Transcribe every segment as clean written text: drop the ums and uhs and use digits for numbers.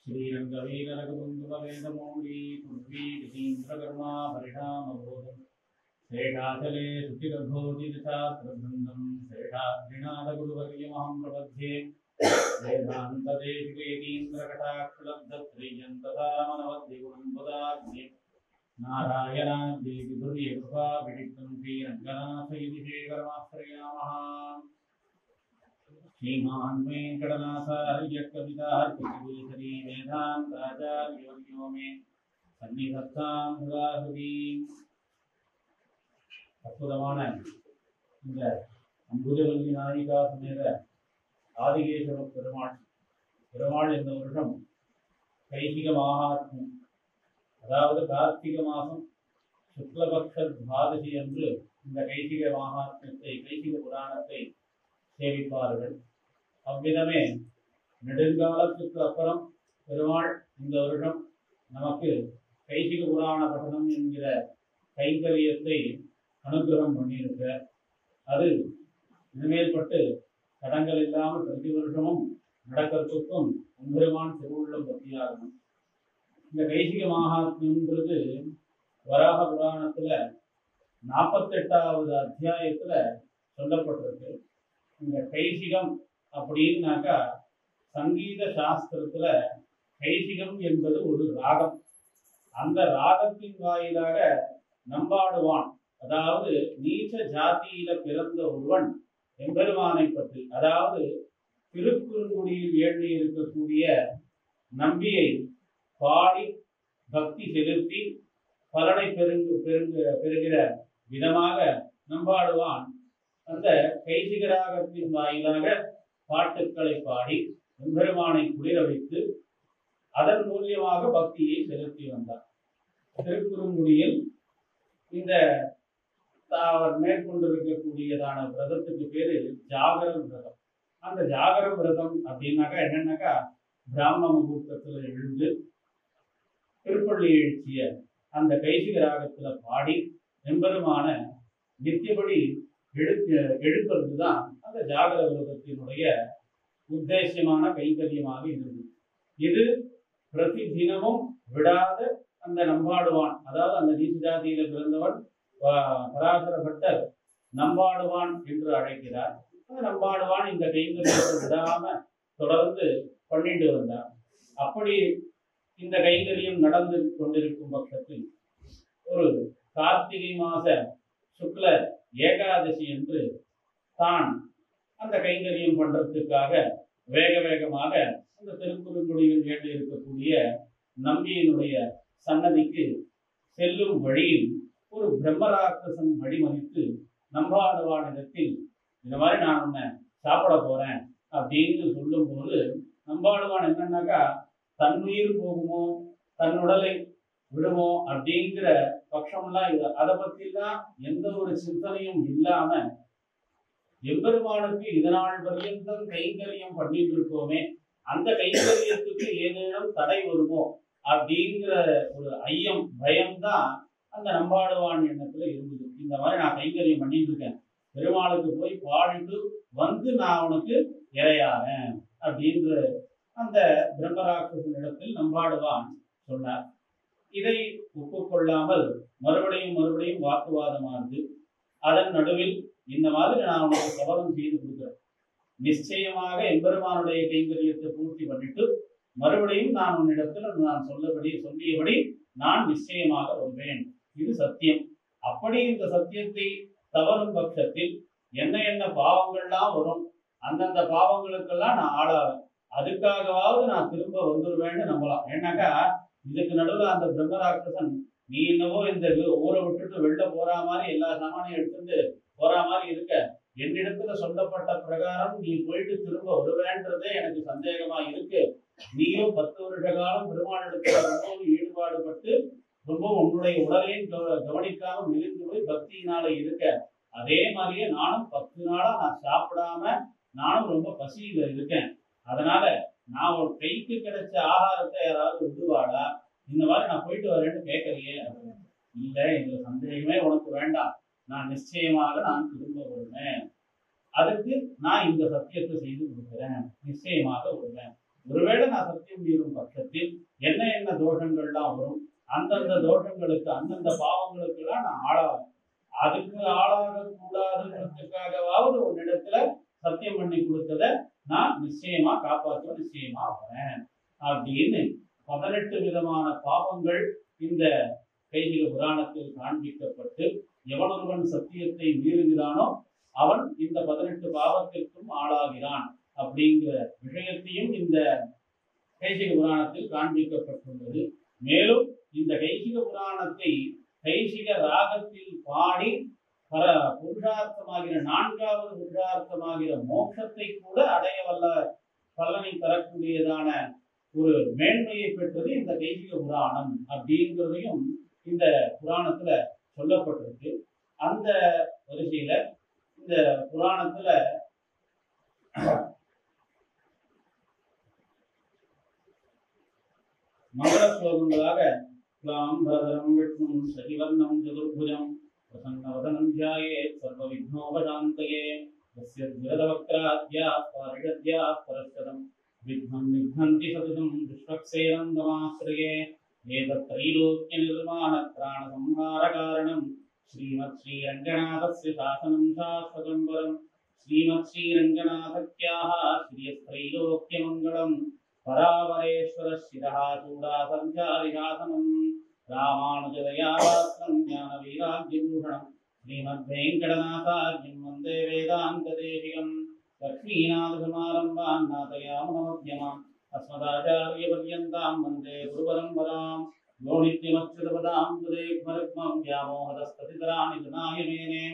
श्रीरंगवीररघुबंधुवेदमौली पृथ्वी गतीन्द्रकर्मा परिणामबोधम् श्रेष्ठाचले शुचिरघोजितछात्रवृन्दं श्रेष्ठाद्रिनाथगुरुवर्यमहं प्रपद्ये वेदान्तदेशिकेतीन्द्रकटाक्षलब्धत्रियन्तदामनवद्यगुणं पदाग्ने नारायणाद्यैर्विधुर्यकृपा विदितं श्रीरङ्गनाथयतिशेखरमाश्रयामः। श्रीमान् वेङ्कटनाथार्य कवितार्किकेसरी वेदान्ताचार्यवर्यो मे सन्निधत्तां सदाहृदि। அற்புதமான இந்த அம்புஜவல்லி நாயிகா சமேத ஆதிகேசவ பெருமாள் இந்த வருஷம் கைசிக மகாத்மியம், அதாவது கார்த்திக மாதம் சுக்லபக்ஷ துவாதசி அன்று இந்த கைசிக மகாத்மியத்தை கைசிக புராணத்தை சேவிப்பார்கள். அவ்விதமே நெடுங்காலத்துக்கு அப்புறம் பெருமாள் இந்த வருஷம் நமக்கு கைசிக புராண பட்டணம் என்கிற கைங்கரியத்தை அனுகிரகம் பண்ணியிருக்க. அது இனிமேல்பட்டு தடங்கள் இல்லாமல் பிரதி வருஷமும் நடக்கிறதுக்கும் பெருமான் திருவுள்ளம் பக்தியாகணும். இந்த கைசிக மகாத்மியம்ன்றது வராக புராணத்துல 48வது அத்தியாயத்துல சொல்லப்பட்டிருக்கு. இந்த கைசிகம் அப்படின்னாக்கா சங்கீத சாஸ்திரத்துல கைசிகம் என்பது ஒரு ராகம். அந்த ராகத்தின் வாயிலாக நம்பாடுவான், அதாவது நீச்ச ஜாதியில பிறந்த ஒருவன் எம்பெருமானை பற்றி, அதாவது திருக்குறுங்குடியில் எழுதி இருக்கக்கூடிய நம்பியை பாடி பக்தி செலுத்தி பலனை பெறுகிற விதமாக நம்பாடுவான் அந்த கைசிக ராகத்தின் வாயிலாக பாட்டுக்களை பாடி எம்பெருமானை குளிர வைத்து அதன் மூலியமாக பக்தியை செலுத்தி வந்தார். திருக்குறுங்குடியில் இந்த அவர் மேற்கொண்டிருக்கக்கூடியதான விரதத்துக்கு பேரு ஜாகர விரதம். அந்த ஜாகர விரதம் அப்படின்னாக்கா என்னன்னாக்கா பிராமண முகூர்த்தத்துல எழுந்து திருப்பள்ளி எழுச்சிய அந்த கைசிக ராகத்துல பாடி எம்பெருமான நித்தியபடி எழுப்பதுதான் அந்த ஜாகர விரதத்தினுடைய உத்தேசியமான கைங்கரியமாக இருந்தது. இது பிரதி தினமும் விடாத அந்த நம்பாடுவான், அதாவது அந்த நீச்ச ஜாதியில பிறந்தவன் பராசர பட்டர் நம்பாடுவான் என்று அழைக்கிறார். அந்த நம்பாடுவான் இந்த கைங்கரியத்தை விடாம தொடர்ந்து பண்ணிட்டு வந்தார். அப்படி இந்த கைங்கரியம் நடந்து கொண்டிருக்கும் பட்சத்தில் ஒரு கார்த்திகை மாச சுக்ல ஏகாதசி என்று தான் அந்த கைங்கரியம் பண்றதுக்காக வேகமாக அந்த திருக்குறுங்குடியில் வேண்டி இருக்கக்கூடிய நம்பியினுடைய சன்னதிக்கு செல்லும் வழியில் ஒரு பிரம்மராட்சசன் வழிமறித்து நம்பாடுவானிடத்தில் இந்த மாதிரி நான் உன்னை சாப்பிட போறேன் அப்படின்னு சொல்லும் போது நம்பாடுவான் என்னன்னாக்கா தன்னுயிர் போகுமோ தன் உடலை விடுமோ அப்படிங்கிற பட்சம்லாம் அதை பத்திலாம் எந்த ஒரு சிந்தனையும் இல்லாம எம்பெருமானுக்கு இதனால் பர்யந்தம் கைங்கரியம் பண்ணிட்டு இருக்கோமே, அந்த கைங்கரியத்துக்கு ஏதேனும் தடை வருமோ அப்படிங்கிற ஒரு ஐயம் பயம்தான் அந்த நம்பாடுவான் எண்ணத்துல இருந்தது. இந்த மாதிரி நான் கைங்கரியம் பண்ணிட்டு இருக்கேன், பெருமாளுக்கு போய் பாடிட்டு வந்து நான் உனக்கு இறையாறேன் அப்படின்ற அந்த பிரம்மராட்சசனிடத்தில் நம்பாடுவான் சொன்னார். இதை ஒப்புக்கொள்ளாமல் மறுபடியும் வாக்குவாதமானது. அதன் நடுவில் இந்த மாதிரி நான் உனக்கு சபதம் செய்து கொடுக்கிறேன், நிச்சயமாக எம்பெருமானுடைய கைங்கரியத்தை பூர்த்தி பண்ணிட்டு மறுபடியும் நான் உன்னிடத்தில் நான் சொல்லியபடி நான் நிச்சயமாக வருவேன், இது சத்தியம். அப்படி இந்த சத்தியத்தை தவறும் பட்சத்தில் என்ன பாவங்கள்லாம் வரும், அந்தந்த பாவங்களுக்கெல்லாம் நான் ஆளாவேன், அதுக்காகவாவது நான் திரும்ப வந்துடுவேன்னு நம்பலாம். ஏன்னாக்கா இதுக்கு நடுவில் அந்த பிரம்மராட்சசன் நீ என்னவோ இந்த ஊரை விட்டுட்டு வெளில போற மாதிரி எல்லா சாமானையும் எடுத்துட்டு போற மாதிரி இருக்க, என்னிடத்துல சொல்லப்பட்ட பிரகாரம் நீ போயிட்டு திரும்ப வருவேன்றதே எனக்கு சந்தேகமா இருக்கு. நீயும் 10 வருஷ காலம் பெருமாளிடத்துல ரொம்பவும் ஈடுபாடுபட்டு ரொம்ப உன்னுடைய உடலையும் கவனிக்காம மிகுந்து போய் பக்தியினால இருக்க, அதே மாதிரியே நானும் 10 நாளா நான் சாப்பிடாம நானும் ரொம்ப பசியில இருக்கேன். அதனால நான் ஒரு கைக்கு கிடைச்ச ஆகாரத்தை யாராவது விடுவாடா, இந்த மாதிரி நான் போயிட்டு வரேன்னு கேட்கலையே. இல்ல, இந்த சந்தேகமே உனக்கு வேண்டாம், நான் நிச்சயமாக நான் திரும்ப வருவேன், அதுக்கு நான் இந்த சத்தியத்தை செய்து கொடுக்குறேன், நிச்சயமாக வருவேன் ஒருவேளை நான் சத்தியம் மீறும் பட்சத்தில் என்ன என்ன தோஷங்கள்லாம் வரும், அந்தந்த தோஷங்களுக்கு அந்தந்த பாவங்களுக்கு எல்லாம் நான் ஆளாகும். அதுக்கு ஆளாக கூடாதுன்றதுக்காகவாவது ஒரு இடத்துல சத்தியம் பண்ணி கொடுத்தத நான் நிச்சயமா காப்பாற்றுவேன், நிச்சயமா வரேன் அப்படின்னு 18 விதமான பாவங்கள் இந்த கைதிக புராணத்தில் காண்பிக்கப்பட்டு எவனொருவன் சத்தியத்தை மீறுகிறானோ அவன் இந்த 18 பாவத்திற்கும் ஆளாகிறான் அப்படிங்கிற விஷயத்தையும் இந்த கைசிக புராணத்தில் காண்பிக்கப்பட்டுள்ளது. மேலும் இந்த கைசிக புராணத்தை கைசிக ராகத்தில் பாடி புருஷார்த்தமாகிற 4வது புருஷார்த்தமாகிற மோட்சத்தை கூட அடைய வல்ல பலனை தரக்கூடியதான ஒரு மேன்மையை பெற்றது இந்த கைசிக புராணம் அப்படிங்கிறதையும் இந்த புராணத்துல சொல்லப்பட்டிருக்கு. அந்த வரிசையில இந்த புராணத்துல மங்கள ஸ்லோகங்களாக க்ளாம்பரதரம் விஷ்ணும் சசிவர்ணம் சதுர்புஜம் பிரசன்னவதனம் த்யாயேத் சர்வ விக்னோபசாந்தயே தஸ்ய ஜலவக்ராத்யாः பாரிஷத்யாः பரஸ்பரம் விக்னம் நிக்னந்தி சதுதம் விஸ்வக்சேனம் தமாஸ்ரயே ஏதத்ரைலோக்ய நிர்மாண த்ராண சம்ஹார காரணம் ஸ்ரீமத் ஸ்ரீரங்கநாதஸ்ய சாசனம் சாஸ்வதம் வரம் ஸ்ரீமத் ஸ்ரீரங்கநாதக்யாः ஸ்ரீயஸ்த்ரைலோக்ய மங்களம் பராவரேஸ்வர சிரஹா சூடா சஞ்சாரிஹாசனம் ராமானுஜதயாபாஸ்ரம் ஞான வீராக்யபூஷணம் ஸ்ரீமத் வெங்கடநாதார்யம் வந்தே வேதாந்த தேசிகம் லக்ஷ்மீநாதசமாரம்பாம் நாதயாமுனமத்யமாம் அஸ்மதாச்சாரிய பர்யந்தாம் வந்தே குருபரம்பராம் யோ நித்யமச்சுதபதாம் புதேக்மருக்மம் व्यामोहदस्ततितराणि जनाय मेने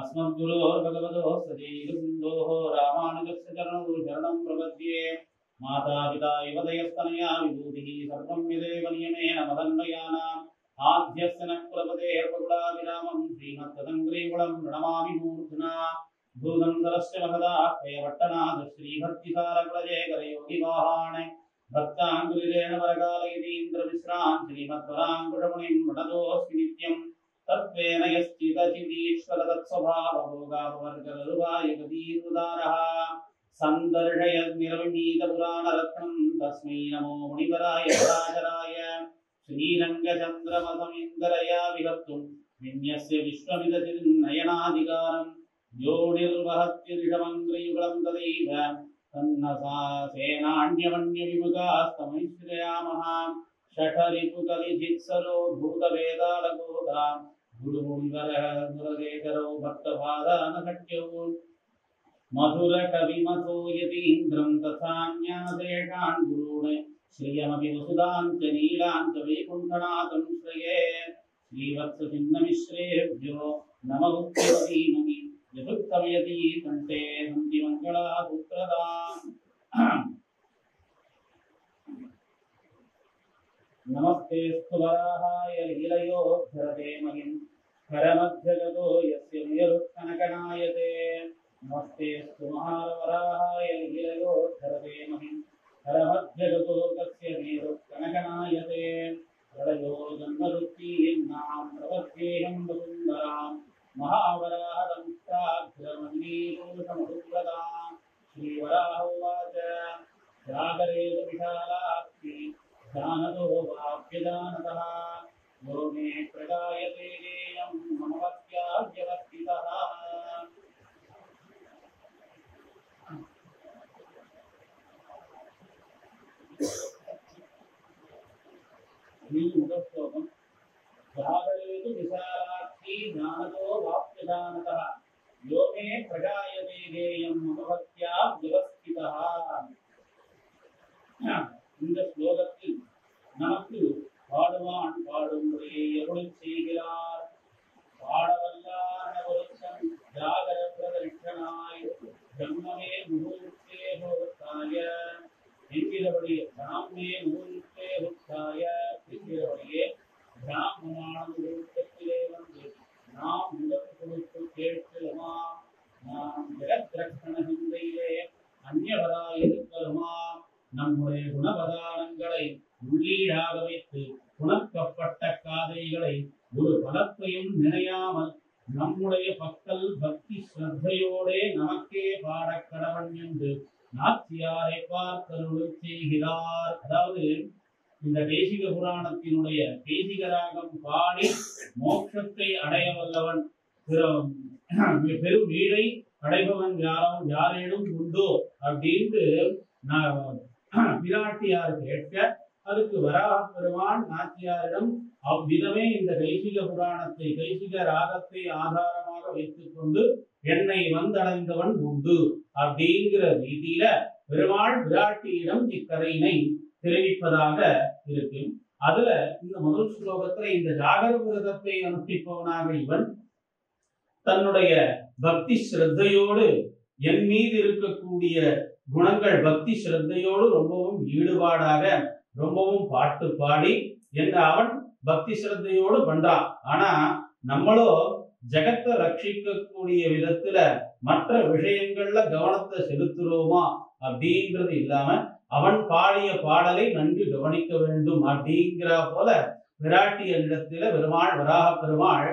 अस्मद्गुरोर्भगवतोः सदीर्घन्दोः रामानुजस्य चरणौ शरणं प्रपद्ये माता पिता युवदयस्तनया विभूतिः सर्वं यदेव नियमेन मदन्वयानाम् आद्यस्य न कुलपतेर्पकुलाभिरामं श्रीमत्तदङ्ग्रीकुलं प्रणमामि मूर्ध्ना भूतं सरस्य महदाख्यवट्टनाथ श्रीभक्तिसारकुलशेखरयोगिवाहान् भक्ताङ्गुलिरेण वरकालयतीन्द्रमिश्रान् श्रीमद्वराङ्कुशमुनिं प्रणतोऽस्मि नित्यं तत्त्वेन यश्चिदचिदीश्वर तत्स्वभावभोगापवर्गरुपाय गतीर्वदारः सन्दर्शयन्निरविनीतपुराणरत्नं तस्मै नमो मुनिवराय पराशराय श्रीरङ्गचन्द्रमसमिन्दरया विभक्तुं विन्यस्य विश्वमिदचिन्नयनाधिकारं यो निर्वहत्यऋषमङ्ग्रियुगलं तदैव तन्नसा सेनान्यमन्यविमुखास्तमैश्रयामः षठरिपुकलिधित्सरो भूतवेदालगोधा गुरुमुनिवरः गुरवेकरो भक्तपादानशक्यौ मधुरकविमतो यतीन्द्रं तथान्यासेषान् गुरून् श्रियमपि वसुदान् च नीलान् च वैकुण्ठनाथं श्रये श्रीवत्सचिन्नमिश्रेभ्यो नमः धीमहि यदुत्तमयति कण्ठे सन्धिमङ्गलासूत्रदाम् नमस्ते स्तुवराहाय लीलयोद्धरते महिं करमध्यगतो यस्य मेरुत्कनकनायते नमस्ते स्तुमहारवराहाय लीलयोद्धरते महिं करमध्यगतो यस्य मेरुत्कनकनायते प्रलयो जन्मरुत्तीर्णां प्रपद्येऽहं वसुन्धरां महावराहदंष्टाग्रमणीपुरुषमधुव्रतां श्रीवराहोवाच जागरेतु विशालाक्षी जानतो वाप्यजानतः यो मे प्रगायते देयं मम भक्त्याव्यवस्थितः श्लोकम् जागरेतु विशालाक्षी जानतो वाप्यजानतः यो मे प्रगायते देयं मम भक्त्याव्यवस्थितः இந்த ஸ்லோகத்தில் நமக்கு பாடுவான் பாடும் முறையை அருளி செய்கிறார். பாடவல்லான ஒருத்தன் ஜாகர பிரதர்ஷனாய் பிரம்மமே முகூர்த்தே ஹோத்தாய என்கிறபடியே பிராமே முகூர்த்தே ஹோத்தாய என்கிறபடியே பிராமணான முகூர்த்தத்திலே வந்து நாம் முதல் கொடுத்து கேட்கலுமா, நாம் ஜெகத்ரக்ஷண சிந்தையிலே அந்நியவராயிருக்கலுமா, நம்முடைய குணபதானங்களை உள்ளீடாக வைத்து குணக்கப்பட்ட காதைகளை ஒரு பலத்தையும் நினையாமல் நம்முடைய பக்தல் பக்தி ஸ்ரத்தையோடே நமக்கே பாடக் கடவன் என்று நாச்சியாரை பார்த்தருள் செய்கிறார். அதாவது இந்த தேசிக புராணத்தினுடைய தேசிக ராகம் பாடி மோட்சத்தை அடைய வல்லவன் பெரும் வீடை அடைபவன் யாரேனும் உண்டோ அப்படின்ட்டு பிராட்டியார் கேட்க, அதுக்கு வராக பெருமான் நாச்சியாரிடம் அவ்விதமே இந்த கைசிக புராணத்தை கைசிக ராகத்தை ஆதாரமாக வைத்துக் கொண்டு என்னை வந்தடைந்தவன் உண்டு அப்படிங்கிற ரீதியில பெருமாள் பிராட்டியிடம் இக்கதையினை தெரிவிப்பதாக இருக்கு. அதுல இந்த முதல் ஸ்லோகத்துல இந்த ஜாகர விரதத்தை அனுஷ்டிப்பவனாக இவன் தன்னுடைய பக்தி ஸ்ரத்தையோடு என் மீது இருக்கக்கூடிய குணங்கள் பக்தி ஸ்ரத்தையோடு ரொம்பவும் ஈடுபாடாக ரொம்பவும் பாட்டு பாடி என்ன அவன் பக்தி ஸ்ரத்தையோடு பண்றான். ஆனா நம்மளோ ஜகத்தை ரட்சிக்கக்கூடிய விதத்துல மற்ற விஷயங்கள்ல கவனத்தை செலுத்துறோமா அப்படிங்கிறது இல்லாம அவன் பாடிய பாடலை நன்கு கவனிக்க வேண்டும் அப்படிங்கிற போல விராட்டியரிடத்துல பெருமாள் வராக பெருமாள்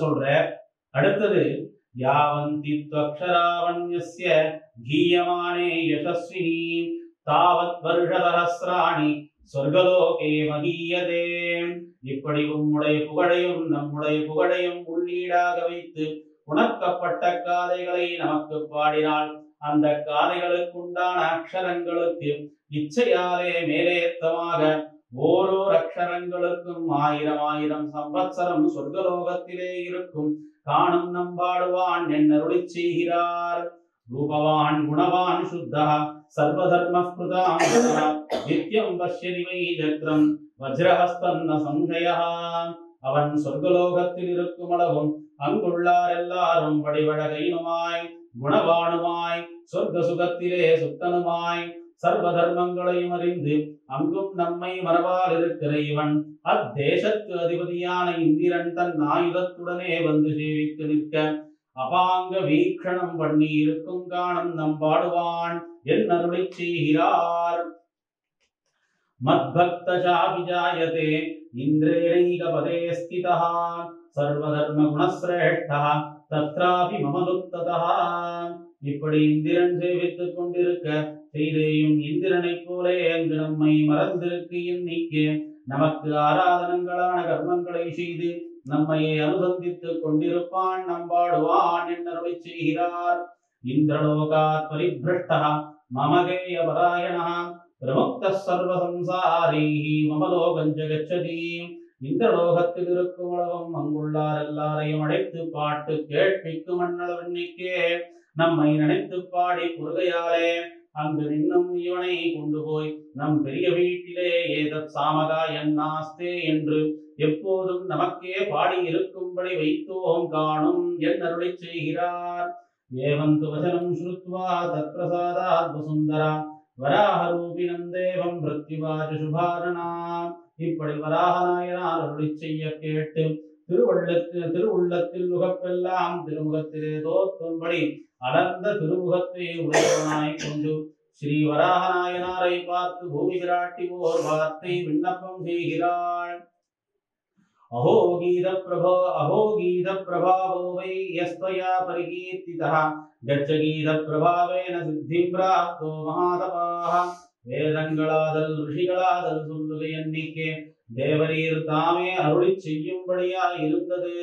சொல்ற. அடுத்தது யாவந்தி த்வக்ஷராவண்யஸ்ய கீயமானே யசஸ்வினி தாவத் வருஷதஹஸ்ராணி சொர்க்கலோகே மகீயதே. இப்படி உம்முடைய புகழையும் நம்முடைய புகழையும் உள்ளீடாக வைத்து உணர்க்கப்பட்ட காதைகளை நமக்கு பாடினால் அந்த காதைகளுக்குண்டான அக்ஷரங்களுக்கு இச்சையாலே மேலேத்தமாக ஓரோர் அக்ஷரங்களுக்கும் 1000 சம்பத்சரம் சொர்க்கலோகத்திலே இருக்கும் காணும் நம்பாடுவான் என்னருளி செய்கிறார். ரூபவான் குணவான் சுத்தா சர்வதர்மஸ்பிருதாம் நித்யம் பஷ்யதி வை சக்ரம் வஜ்ரஹஸ்தன்ன சம்சயா. அவன் சொர்க்கலோகத்தில் இருக்கும் அளவும் அங்குள்ளார் எல்லாரும் வடிவழகையினுமாய் குணவானுமாய் சொர்க்க சுகத்திலே சுத்தனுமாய் சர்வ தர்மங்களையும் அறிந்து அங்கும் நம்மை மரபால் இருக்கிற இவன் அத்தேசத்து அதிபதியான இந்திரன் தன் ஆயுதத்துடனே வந்து சேவித்து நிற்க அபாங்க வீக்ஷணம் பண்ணி இருக்கும் காணம் நம் பாடுவான் என் அருளை செய்கிறார். மத்பக்த சாபிஜாயதே இந்திரேரைக பதே ஸ்திதா சர்வதர்ம குணஸ்ரேஷ்டா தத்ராபி மமதுக்ததா. இப்படி இந்திரன் சேவித்துக் கொண்டிருக்க செய்தேயும் இந்திரனை போலே அங்கு நம்மை மறந்திருக்கு எண்ணிக்கே நமக்கு ஆராதனங்களான கர்மங்களை செய்து நம்மையே அனுசந்தித்துக் கொண்டிருப்பான் நம்பாடுவான் என்னருளை செய்கிறார். இந்திரலோகாத் பரிப்ரஷ்டா மமகேய பராயணா பிரமுக்த சர்வ சம்சாரீஹி மமலோகஞ்ச கச்சதி. இந்திரலோகத்தில் இருக்கும் அளவும் அங்குள்ளார் எல்லாரையும் அழைத்து பாட்டு கேட்பிக்கும் அண்ணளவன்னிக்கே நம்மை நினைத்து பாடி புருகையாலே அங்கு நின்னும் இவனை கொண்டு போய் நம் பெரிய வீட்டிலே ஏதத் சாமகா என்னாஸ்தே என்று எப்போதும் நமக்கே பாடி இருக்கும்படி வைத்தோம் காணும் என் அருளை செய்கிறார். ஏவந்து வசனம் ஸ்ருத்வா தத் பிரசாதாத் வசுந்தரா வராஹ ரூபிணம் தேவம் மிருத்யுவாஜ சுபாரணா. இப்படி வராக நாயனார் அருளை செய்ய கேட்டு திருவுள்ளத்தில் உகப்பெல்லாம் திருமுகத்திலே தோற்றும்படி அலர்ந்த திருமுகத்தை உடையவனாய் கொண்டு ஸ்ரீ வராக நாயனாரை பார்த்து பூமி விராட்டி ஓர் வார்த்தை விண்ணப்பம் செய்கிறாள். அஹோ கீத பிரபாவோ வை யஸ்த்வயா பரிகீர்த்திதः கச்ச கீத பிரபாவேன சித்திம் பிராப்தோ மகாதபாः. வேதங்களாதல் ரிஷிகளாதல் சொல்லுகை எண்ணிக்கே தேவரீர் தாமே அருளி செய்யும்படியா இருந்தது.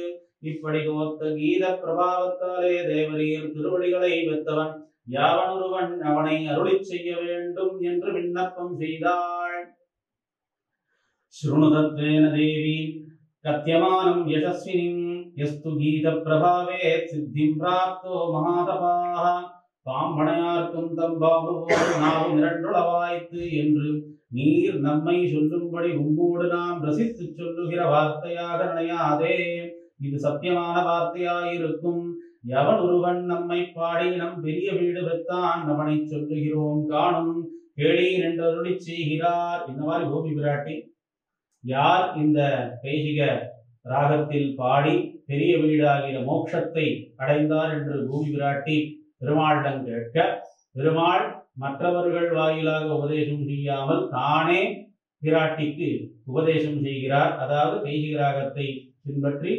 இப்படி கோத்த கீத பிரபாவத்தாலே தேவரீர் திருவடிகளை பெற்றவன் யாவனொருவன் அவனை அருளி செய்ய வேண்டும் என்று விண்ணப்பம் செய்தாள். ஸ்ருணுதத்வேன தேவி கத்யமானம் யசஸ்வினிம் யஸ்து கீத பிரபாவே சித்திம் பிராப்தோ மகாதபாः. பாம்பனையார்க்கும் தம்பாபுவோடு நாம் இரண்டுளவாய்த்து என்று நீர் நம்மை சொல்லும்படி உம்மோடு நாம் ரசித்து சொல்லுகிற வார்த்தையாக நினையாதே. இது சத்தியமான வார்த்தையாயிருக்கும். எவன் ஒருவன் நம்மை பாடி நம் பெரிய வீடு பெற்றான் அவனை சொல்லுகிறோம் காணும் கேளீர் என்று அருளி செய்கிறார். இந்த மாதிரி பூமி பிராட்டி யார் இந்த கைசிக ராகத்தில் பாடி பெரிய வீடாகிற மோட்சத்தை அடைந்தார் என்று பூமி பிராட்டி பெருமாளிடம் கேட்க பெருமாள் மற்றவர்கள் வாயிலாக உபதேசம் செய்யாமல் தானே பிராட்டிக்கு உபதேசம் செய்கிறார். அதாவது கைசிக ராகத்தை பின்பற்றி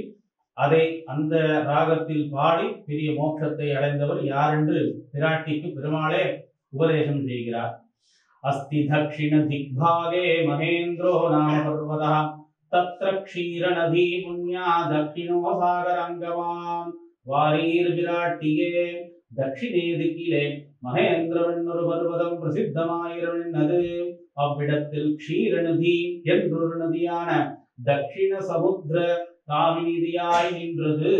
அதை அந்த ராகத்தில் பாடி பெரிய மோட்சத்தை அடைந்தவர் யார் என்று பிராட்டிக்கு பெருமாளே உபதேசம் செய்கிறார். அஸ்தி தக்ஷிண திக்பாகே மகேந்திரோ நாம பர்வதः தத்ர க்ஷீர நதி புண்ணியா தக்ஷிணோ சாகரங்கமாம் வாரீர் விராட்டியே. தக்ஷிணே திக்கிலே மகேந்திரவென்னொரு பர்வதம் பிரசித்தமாயிருந்தது. அவ்விடத்தில் க்ஷீரநதி என்றொரு நதியான தக்ஷிண சமுத்திர காமினிதியாய் நின்றது.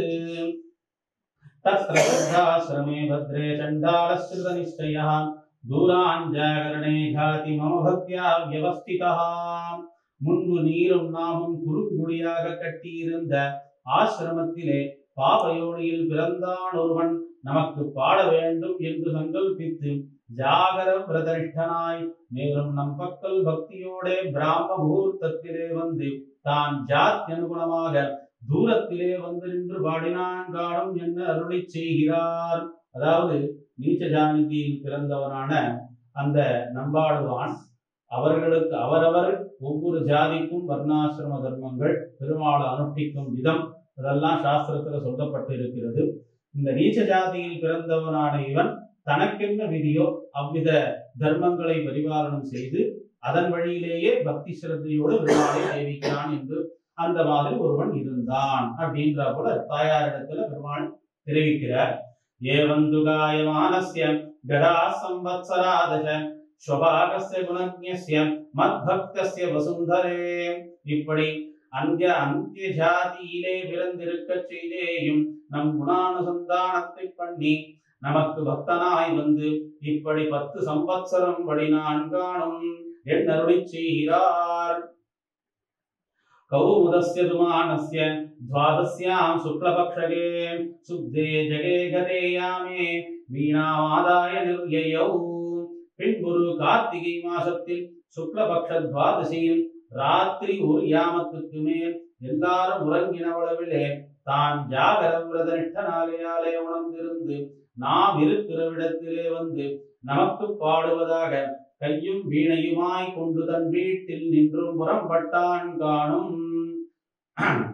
தத்ரே பத்ரே சண்டாலஸ்ருத நிஷ்டயः தூராஞ்சாகரணே காதி மம பக்தியா வியவஸ்திதா. முன்பு நீரும் நாமும் குறுங்குடியாக கட்டியிருந்த ஆசிரமத்திலே பாபயோனியில் பிறந்தான் ஒருவன் நமக்கு பாட வேண்டும் என்று சங்கல்பித்து ஜாகர விரதனிஷ்டனாய் மேலும் நம் பக்கல் பக்தியோட பிராம முகூர்த்தத்திலே வந்து தான் ஜாத்தி அனுகுணமாக தூரத்திலே வந்து நின்று பாடினான் காணும் என்ன அருளி செய்கிறார். அதாவது நீச்ச ஜாதியில் பிறந்தவனான அந்த நம்பாடுவான் அவர்களுக்கு அவரவர் ஒவ்வொரு ஜாதிக்கும் வர்ணாசிரம தர்மங்கள் பெருமாளை அனுஷ்டிக்கும் விதம் அதெல்லாம் சாஸ்திரத்துல சொல்லப்பட்டு இருக்கிறது. இந்த நீச்ச ஜாதியில் பிறந்தவனான இவன் தனக்கென்ன விதியோ அவ்வித தர்மங்களை பரிபாலனம் செய்து அதன் வழியிலேயே பக்தி சிரத்தையோடு பெருமாளை சேவிக்கிறான் என்று அந்த மாதிரி ஒருவன் இருந்தான் அப்படின்ற போல தாயாரிடத்துல பெருமாள் தெரிவிக்கிறார். ஏவந்துகாயமானஸ்ய கதா சம்வத்சராதச ஸ்வபாகஸ்ய குணஜ்ஞஸ்ய மத்பக்தஸ்ய வசுந்தரே. இப்படி அந்திய ஜாதியிலே பிறந்திருக்க செய்தேயும் நம் குணானுசந்தானத்தை பண்ணி நமக்கு பக்தனாய் வந்து இப்படி 10 சம்பத்சரம் வழினான் காணும் என் அருளி செய்கிறார். கௌமுதஸ்ய துமானஸ்ய துவாதஸ்யாம் சுக்லபக்ஷகே சுத்தே ஜகே கதே யாமே வீணாமாதாய நிர்யயௌ. பின்புரு கார்த்திகை மாசத்தில் சுக்லபக்ஷ துவாதசியில் ராத்திரி ஒரு யாமத்துக்கு மேல் எல்லாரும் உறங்கினவளவிலே தான் ஜாகர விரதனிஷ்டனாகையாலே உணர்ந்திருந்து நாம் இருக்கிற விடத்திலே வந்து நமக்கு பாடுவதாக கையும் வீணையுமாய் கொண்டு தன் வீட்டில் நின்றும் புறம்பட்டான் காணும்.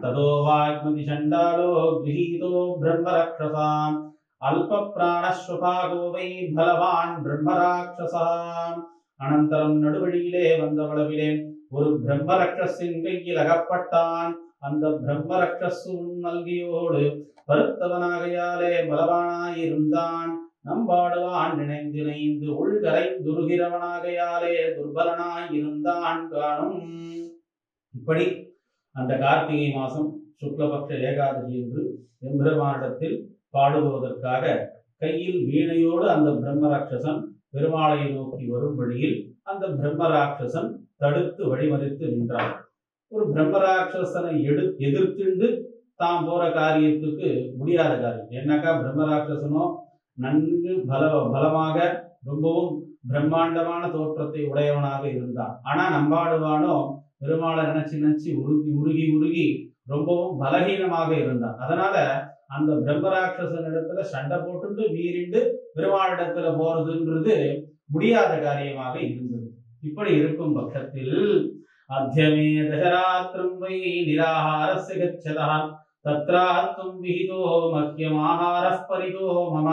ததோ வாக்மதி சண்டாலோ கிரஹீதோ பிரம்மராட்சசாம் அல்ப பிராணஸ்வபாகோ வை பலவான் பிரம்மராட்சசாம். அனந்தரம் நடுவழியிலே வந்தவளவிலே ஒரு பிரம்மரக்ஷசின் கையில் அகப்பட்டான். அந்த பிரம்மரக்ஷசு நல்கியோடு பருத்தவனாகையாலே பலவானாயிருந்தான். நம்பாடுவான் நினைந்து உள்கரைந்துருகிறவனாகையாலே துர்பலனாயிருந்தான் காணும். இப்படி அந்த கார்த்திகை மாசம் சுக்லபக்ஷ ஏகாதசி என்று எம்பெருமானிடத்தில் பாடுவதற்காக கையில் வீணையோடு அந்த பிரம்மராட்சசன் பெருமாளை நோக்கி வரும் வழியில் அந்த பிரம்மராட்சசன் தடுத்து வழிமறித்து நின்றான். ஒரு பிரம்மராட்சசனை எதிர்த்துண்டு தாம் போற காரியத்துக்கு முடியாத காரியம். ஏன்னாக்கா பிரம்மராட்சசனோ நன்கு பலமாக ரொம்பவும் பிரம்மாண்டமான தோற்றத்தை உடையவனாக இருந்தான். ஆனா நம்பாடுவானோ பெருமாளை நினைச்சு உருகி ரொம்பவும் பலகீனமாக இருந்தான். அதனால அந்த பிரம்மராட்சசன் இடத்துல சண்டை போட்டு வீறிண்டு பெருமாளிடத்துல போறதுன்றது முடியாத காரியமாக இருந்தது. இப்படி இருக்கும் பட்சத்தில் அத்தியமே தசராத்திரம் வை நிராகாரஸ்ய கச்சதா தத்ராத்தும் விஹிதோ மக்கியமாஹாரஸ் பரிதோ மம.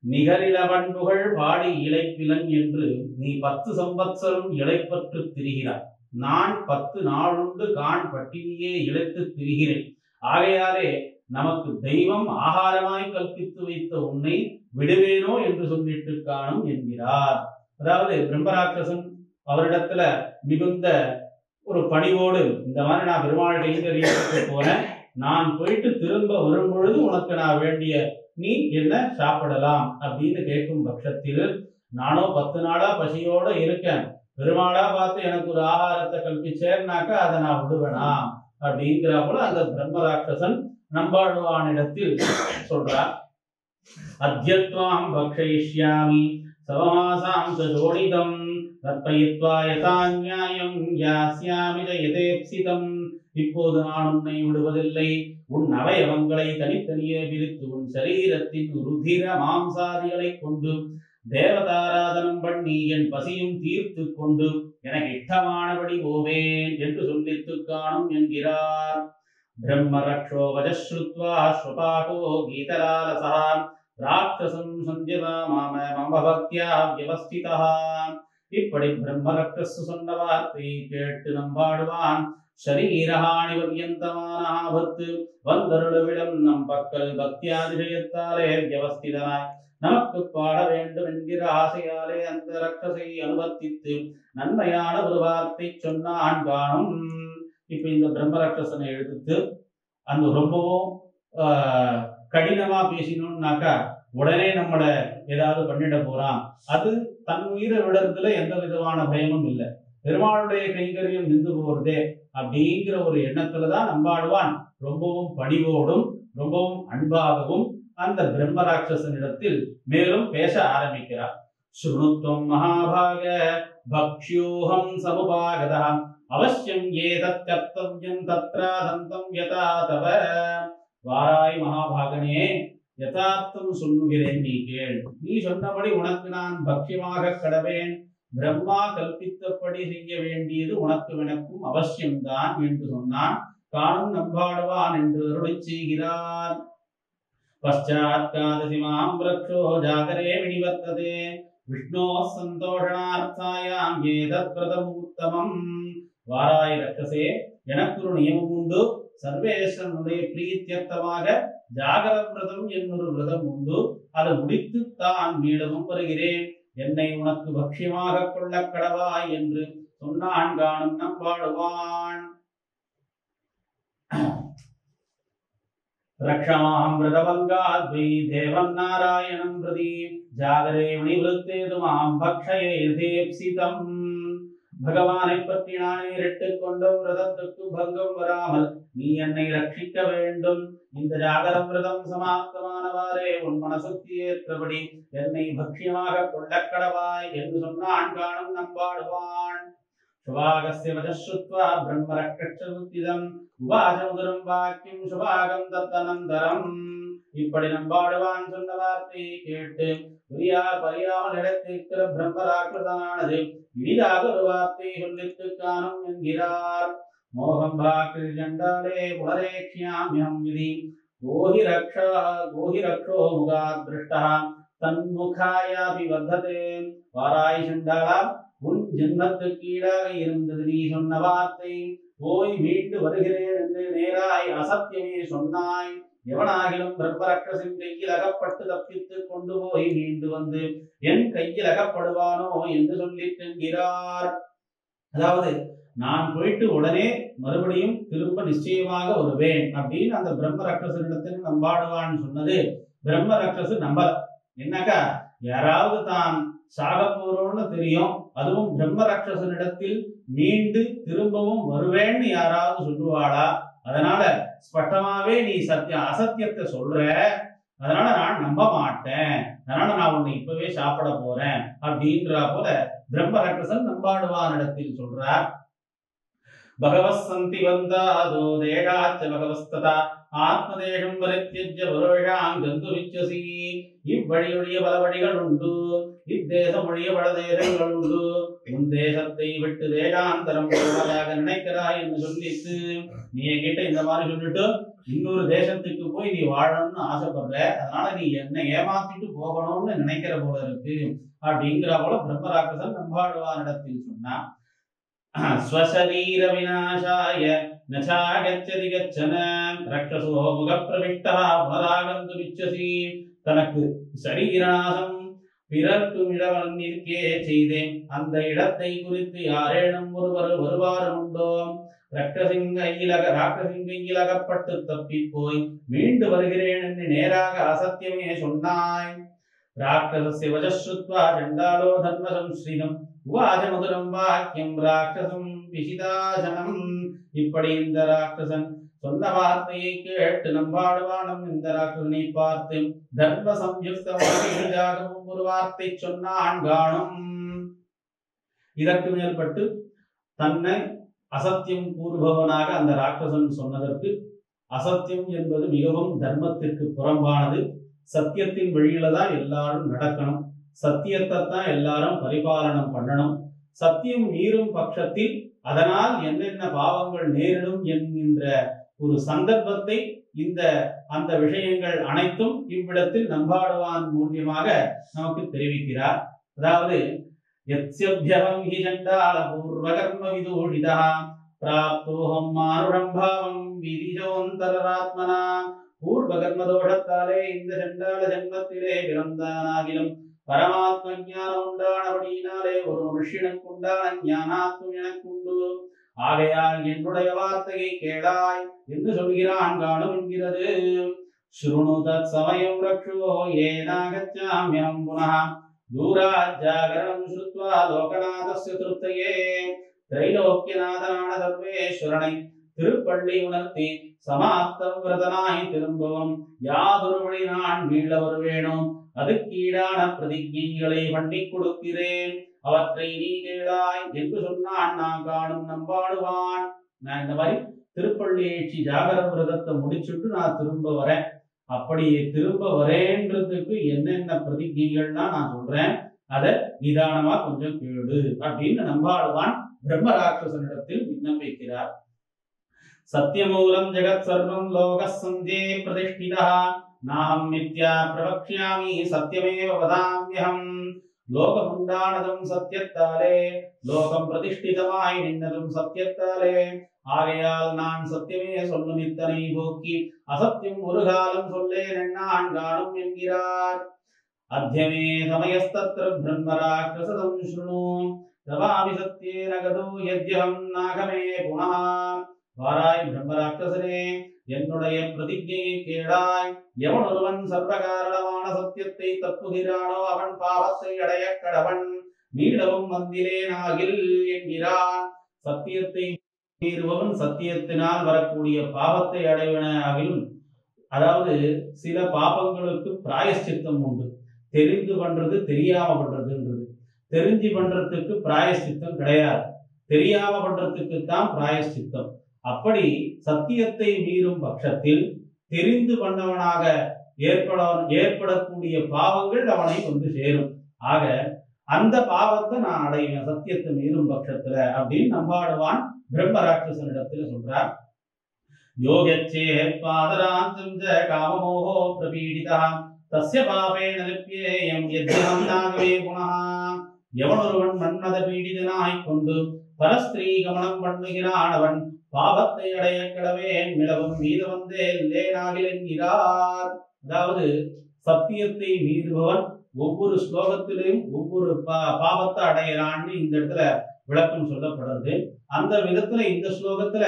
நிகரில பண்புகள் பாடி இளைப்பிலன் என்று நீ 10 சம்பத்சரம் இளைப்பற்று திரிகிறாய். நான் 10 நாளுண்டு கான் பட்டினியே இழைத்து திரிகிறேன். ஆகையாலே நமக்கு தெய்வம் ஆகாரமாய் கற்பித்து வைத்த உன்னை விடுவேனோ என்று சொல்லிட்டு காணும் என்கிறார். அதாவது பிரம்மராட்சசன் அவரிடத்துல மிகுந்த ஒரு பணிவோடு இந்த மாதிரி நான் பெருமாள் கைங்கரியத்துக்கு போறேன், நான் போயிட்டு திரும்ப வரும் பொழுது உனக்கு நான் வேண்டிய நீ என்ன சாப்பிடலாம் அப்படின்னு கேட்கும் பட்சத்தில் நானோ 10 நாளா பசியோட இருக்கேன், பெருமாளா பார்த்து எனக்கு ஒரு ஆகாரத்தை கல்பிச்சேன்னாக்கா அதை நான் விடுவேனா அப்படிங்கிற போல அந்த பிரம்மராட்சசன் நம்பாழ்வானிடத்தில் சொல்றார். அத்யத்வாம் பக்ஷயிஷ்யாமி சவமாசாம் சோடிதம் தற்பயித்வா யதா நியாயம் யாஸ்யாமி யதேப்சிதம். இப்போது நான் உன்னை விடுவதில்லை. உன் அவயவங்களை தனித்தனியே பிரித்து உன் சரீரத்தின் ருதிர மாம்சாதிகளை கொண்டு தேவதாராதனம் பண்ணி என் பசியும் தீர்த்து கொண்டு எனக்கு இஷ்டமானபடி போவேன் என்று சொல்லித்து காணும் என்கிறார். பிரம்மரக்ஷோ வஜஸ்ருத்வா ஸ்வபாகோ கீதலாலசா ராட்சசம் சஞ்சதா மாம மம பக்தியா வியவஸ்திதா. இப்படி பிரம்மரக்ஷஸ் சொன்ன வார்த்தை கேட்டு நம்பாடுவான் ஷரீரஹானி பர்யந்தமான ஆபத்து வந்தருளுவிடம் நம் பக்கல் பக்தியாதிசயத்தாலே வியவஸ்திதனாய் நமக்கு பாட வேண்டும் என்கிற ஆசையாலே அந்த ரக்ஷசை அனுவர்த்தித்து நன்மையான ஒரு வார்த்தை சொன்னான் காணும். இப்ப இந்த பிரம்மரக்ஷசனை எடுத்து அந்த ரொம்பவும் கடினமா பேசினோம்னாக்கா உடனே நம்மள ஏதாவது பண்ணிட போறான். அது தன் உயிரை விடுறதுல எந்த விதமான பயமும் இல்லை. பெருமாளுடைய கைங்கரியம் நின்று போறதே அப்படிங்கிற ஒரு எண்ணத்துலதான் நம்பாடுவான் ரொம்பவும் பணிவோடும் ரொம்பவும் அன்பாகவும் அந்த பிரம்மராட்சசனிடத்தில் மேலும் பேச ஆரம்பிக்கிறார். ஸ்ருணுத்வம் மகாபாக பக்ஷ்யோஹம் சமுபாகதா அவசியம் ஏதத் கர்த்தவ்யம் தத்ராதந்தம் யதா தவ. வாராய் மகாபாகனே, யதார்த்தம் சொல்லுகிறேன், நீ கேள். நீ சொன்னபடி உனக்கு நான் பக்ஷ்யமாக கடவேன். பிரம்மா கல்பித்தபடி செய்ய வேண்டியது உனக்கு எனக்கும் அவசியம்தான் என்று சொன்னான். காணும் நம்பாடுவான் என்று அருளை செய்கிறார். பశ్చాத் காதசிமாம் ரக்ஷோ ஜாகரே வினிவர்த்ததே விஷ்ணோ சந்தோஷனார்த்தாயாம் ஏதத் விரதம் உத்தமம். வாராய் ரக்ஷசே, எனக்கு ஒரு நியமம் உண்டு. சர்வேஸ்வரனுடைய பிரீத்தியர்த்தமாக ஜாகர விரதம் என்னொரு விரதம் உண்டு. அதை முடித்து தான் மீளவும் வருகிறேன். என்னை உனக்கு பக்ஷ்யமாக கொள்ள கடவாய் என்று சொன்னான் காணும் நம்பாடுவான். ரக்ஷமாம் விரதவங்காத்வை தேவன் நாராயணம் பிரதி ஜாகரே வினிவருத்தேது மாம் பக்ஷயே யதேப்சிதம். பகவானை பற்றி நான் இரட்டுக் கொண்ட விரதத்துக்கு பங்கம் வராமல் நீ என்னை ரட்சிக்க வேண்டும். இந்த ஜாகர விரதம் சமாப்தமானவாறே உன் மனசுக்கு ஏற்றபடி என்னை பக்ஷ்யமாக கொள்ளக்கடவாய் என்று சொன்னான் காணும் நம்பாடுவான். சுபாகஸ்ய வசஸ்ருத்வா பிரம்மரக்ஷசமுத்திதம் உவாசமுதரம் வாக்கியம் சுபாகம் தத்தனந்தரம். இப்படி நம்பாடுவான் சொன்ன வார்த்தையை கேட்டு பரியாமல் இடத்திருக்கிற பிரம்மராட்சசனானது இனிதாக ஒரு வார்த்தை சொல்லிட்டு காணும் என்கிறார். மோகம் பாக்கு ஜண்டாலே புனரேக்ஷ்யாம்யம் விதி கோஹி ரக்ஷோ முகாத் திருஷ்டா தன்முகாயாபி வர்த்ததே. வாராய் சண்டாளா, உன் ஜென்மத்துக்கு ஈடாக இருந்தது நீ சொன்ன வார்த்தை. போய் மீண்டு வருகிறேன் என்று நேராய் அசத்தியமே சொன்னாய். எவனாகிலும் பிரம்மரக்ஷசின் கையில் அகப்பட்டு தப்பித்து கொண்டு போய் மீண்டு வந்து என் கையில் அகப்படுவானோ என்று சொல்லிட்டுகிறார். அதாவது நான் போயிட்டு உடனே மறுபடியும் திரும்ப நிச்சயமாக வருவேன் அப்படின்னு அந்த பிரம்மரக்ஷசனிடத்தில் நம்பாடுவான்னு சொன்னது. பிரம்மரக்ஷசு நம்பல. என்னக்கா, யாராவது தான் சாக போறோம்னு தெரியும், அதுவும் பிரம்மரக்ஷசனிடத்தில் மீண்டு திரும்பவும் வருவேன்னு யாராவது சொல்லுவாளா? அதனால ஸ்பஷ்டமாவே நீ அசத்தியத்தை சொல்ற, அதனால நான் நம்ப மாட்டேன், அதனால நான் உன்னை இப்பவே சாப்பிட போறேன் அப்படின்ற போல பிரம்மரக்ஷசன் நம்பாடுவான் இடத்தில் சொல்றார். பகவஸ் சந்தி வந்தாதோ தேகாச்ச பகவஸ்ததா ஆத்மதேகம் பரித்யஜ்ய வருஷாங் கந்துமிச்சசி. இவ்வழியொழிய பல வழிகள் உண்டு, இத்தேசம் ஒழிய பல தேசங்கள் உண்டு. உன் தேசத்தை விட்டு தேகாந்தரம் போவதாக நினைக்கிறாய் என்று சொல்லிட்டு நீ என்கிட்ட இந்த மாதிரி சொல்லிட்டு இன்னொரு தேசத்துக்கு போய் நீ வாழணும்னு ஆசைப்படுற, அதனால நீ என்னை ஏமாத்திட்டு போகணும்னு நினைக்கிற போல இருக்கு அப்படிங்கிற போல பிரம்மராட்சசன் நம்பாடுவான் இடத்தில் சொன்னான். ஸ்வசரீர விநாசாய நசாகச்சதி கச்சன ரக்ஷசோ முக பிரவிஷ்டா புனராகந்துமிச்சசி. தனக்கு சரீரநாசம் பிறர்க்கும் இடம் நிற்கே செய்தேன், அந்த இடத்தை குறித்து யாரேனும் ஒருவர் வருவாரும் உண்டோ? ராட்சசின் கையில் அகப்பட்டு தப்பி போய் மீண்டு வருகிறேன் என்று நேராக அசத்தியமே சொன்னாய். ராட்சசஸ்ய வஜஸ்ருத்வா சண்டாலோ தர்மசம் ஸ்ரீனம் உவாச மதுரம் வாக்கியம் ராட்சசம் விசிதாசனம். இப்படி இந்த ராட்சசன் சொன்ன வார்த்தையை கேட்டு நம்பாடுவானம் இந்த ராட்சசனை பார்த்து தர்ம சம்யுக்தமாகவும் ஒரு வார்த்தை சொன்னான் காணும். இதற்கு மேற்பட்டு தன்னை அசத்தியம் கூறுபவனாக அந்த ராட்சசன் சொன்னதற்கு, அசத்தியம் என்பது மிகவும் தர்மத்திற்கு புறம்பானது, சத்தியத்தின் வழியில தான் எல்லாரும் நடக்கணும், சத்தியத்தை தான் எல்லாரும் பரிபாலனம் பண்ணணும், சத்தியம் மீறும் பட்சத்தில் அதனால் என்னென்ன பாவங்கள் நேரிடும் என்கின்ற ஒரு சந்தர்ப்பத்தை இந்த அந்த விஷயங்கள் அனைத்தும் இவ்விடத்தில் நம்பாடுவான் மூலியமாக நமக்கு தெரிவிக்கிறார். அதாவது யத்ஸ்யப்யஹம் ஹி சண்டால பூர்வகர்ம விதூஷிதா பிராப்தோஹம் மானுடம் பாவம் விதிஜோந்தராத்மனா. பூர்வ கர்ம தோஷத்தாலே இந்த சண்டால ஜன்மத்திலே பிறந்தானாகிலும் பரமாத்ம ஞானம் உண்டானபடியினாலே ஒரு மனுஷனுக்கு உண்டான ஞானாத்மம் எனக்கு உண்டு. ஆகையால் என்னுடைய வார்த்தையை கேளாய் என்று சொல்கிறான் காணும் என்கிறது. ஸ்ருணு தத் சமயம் ரக்ஷோ ஏனாகச்சாம்யம் புனः தூராத் ஜாகரணம் ஸ்ருத்வா லோகநாதஸ்ய திருப்தயே. திரைலோக்கியநாதனான சர்வேஸ்வரனை திருப்பள்ளி உணர்த்தி சமாப்த விரதனாய் திரும்பவும் யாதொரு வழி நான் மீள வருவேனோ அதுக்கீடான பிரதிஜைகளை பண்ணி கொடுக்கிறேன், அவற்றை நீ கேளாய் என்று சொன்னான் நான் காணும் நம்பாடுவான். நான் இந்த மாதிரி திருப்பள்ளி ஏற்றி ஜாகர விரதத்தை முடிச்சுட்டு நான் திரும்ப வரேன். அப்படி திரும்ப வரேன்றதுக்கு என்னென்ன பிரதிஜைகள்னா நான் சொல்றேன், அதை நிதானமா கொஞ்சம் கேளு அப்படின்னு நம்பாடுவான் பிரம்மராட்சசனிடத்தில் விண்ணப்பிக்கிறார். சத்யமூலம் ஜெகத் சர்வம் லோகஸ் சந்தே பிரதிஷ்டிதா நாஹம் மித்யா பிரவக்ஷ்யாமி சத்யமேவ வதாம்யஹம். லோகமுண்டானதும் சத்தியத்தாலே, லோகம் பிரதிஷ்டிதமாய் நின்னதும் சத்தியத்தாலே. ஆகையால் நான் சத்தியமே சொல்லும் இத்தனை போக்கி அசத்தியம் ஒரு காலம் சொல்லேன் நான் காணும் என்கிறார். அத்யமே சமயஸ்தத்ர பிரம்மராட்சசதம் ஸ்ருணு தவாமி சத்யேன கதோ யத்யஹம் நாகமே புனः. வாராய் பிரம்மராட்சசனே, என்னுடைய பிரதிஜையை கேளாய். எவன் ஒருவன் சர்வகாரணமான சத்தியத்தை தப்புகிறானோ அவன் பாவத்தை அடைய கடவன், மீளவும் வந்திலேனாகில் என்கிறான். சத்தியத்தை மீறுபவன் சத்தியத்தினால் வரக்கூடிய பாவத்தை அடைவன ஆகிலும். அதாவது சில பாபங்களுக்கு பிராயஷ்சித்தம் உண்டு. தெரிந்து பண்றது தெரியாம பண்றதுன்றது. தெரிஞ்சு பண்றதுக்கு பிராயஷ்சித்தம் கிடையாது, தெரியாம பண்றதுக்கு தான் பிராயஷ்சித்தம். அப்படி சத்தியத்தை மீறும் பட்சத்தில் தெரிந்து பண்ணவனாக ஏற்படக்கூடிய பாவங்கள் அவனை வந்து சேரும். ஆக அந்த பாவத்தை நான் அடைவேன் சத்தியத்தை மீறும் பட்சத்துல அப்படின்னு நம்பாடுவான் பிரம்மராட்சசனிடத்துல சொல்றார். யோகச்சே பாதராந்தம் ஜ காமமோகோ பிரபீடிதா தஸ்ய பாபேன லிப்யேயம் யத்யஹம் நாகமே புனः. எவனொருவன் மன்மத பீடிதனாய் கொண்டு பரஸ்திரீ கமனம் பண்ணுகிறான் அவன் பாவத்தை அடைய கடவேன், மிளவும் மீது வந்தே லேனாகில் என்கிறார். அதாவது சத்தியத்தை மீறுபவன் ஒவ்வொரு ஸ்லோகத்திலையும் ஒவ்வொரு பாவத்தை அடைகிறான்னு இந்த இடத்துல விளக்கம் சொல்லப்படுறது. அந்த விதத்துல இந்த ஸ்லோகத்துல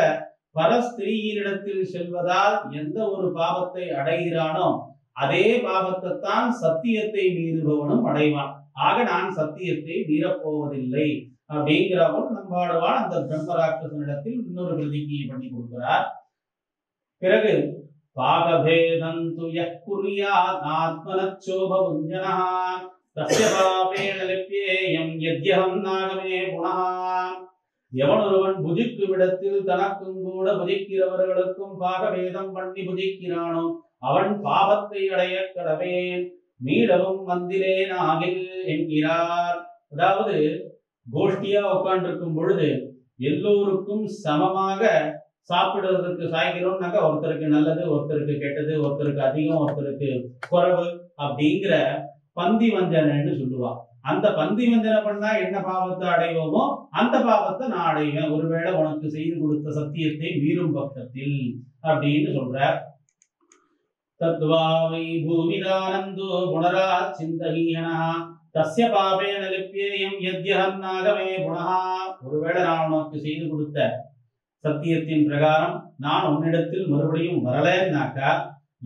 பரஸ்திரீயினிடத்தில் செல்வதால் எந்த ஒரு பாவத்தை அடைகிறானோ அதே பாவத்தை தான் சத்தியத்தை மீறுபவனும் அடைவான். ஆக நான் சத்தியத்தை மீறப்போவதில்லை அப்படிங்கிறவன் நம்பாடுவான் அந்த பிரம்மராட்சசனிடத்தில் இன்னொரு பிரதிஜையை பண்ணி கொடுக்கிறார். பிறகு பாகபேதந்து யக் குர்யாத் ஆத்மனச்சோபபுஞ்சனஹ தஸ்ய பாபேன லிப்யேயம் யத்யஹம் நாகமே புனः. எவனொருவன் புஜிக்கும் இடத்தில் தனக்கும் கூட புஜிக்கிறவர்களுக்கும் பாகபேதம் பண்ணி புஜிக்கிறானோ அவன் பாவத்தை அடைய கடவேன், மீளவும் வந்திலேன் ஆகில் என்கிறார். அதாவது கோஷ்டியா உட்கார்ந்திருக்கும் பொழுது எல்லோருக்கும் சமமாக சாப்பிடுவதற்கு சாய்கிறோம்னாக்க ஒருத்தருக்கு நல்லது, ஒருத்தருக்கு கெட்டது, ஒருத்தருக்கு அதிகம், ஒருத்தருக்கு குறைவு அப்படிங்கிற பந்தி வஞ்சனைன்னு சொல்லுவா. அந்த பந்தி வஞ்சனை பண்ணா என்ன பாவத்தை அடைவோமோ அந்த பாவத்தை நான் அடைவேன் ஒருவேளை உனக்கு செய்து கொடுத்த சத்தியத்தை மீறும் பட்சத்தில் அப்படின்னு சொல்ற. தத்வாவை பூவிதானந்தோ புனராத் சிந்தஹீனஹ தஸ்ய பாபேன லிப்யேயம் யத்யஹம் நாகமே புனः. ஒருவேளை நான் உனக்கு செய்து கொடுத்த சத்தியத்தின் பிரகாரம் நான் உன்னிடத்தில் மறுபடியும் வரலன்னாக்கா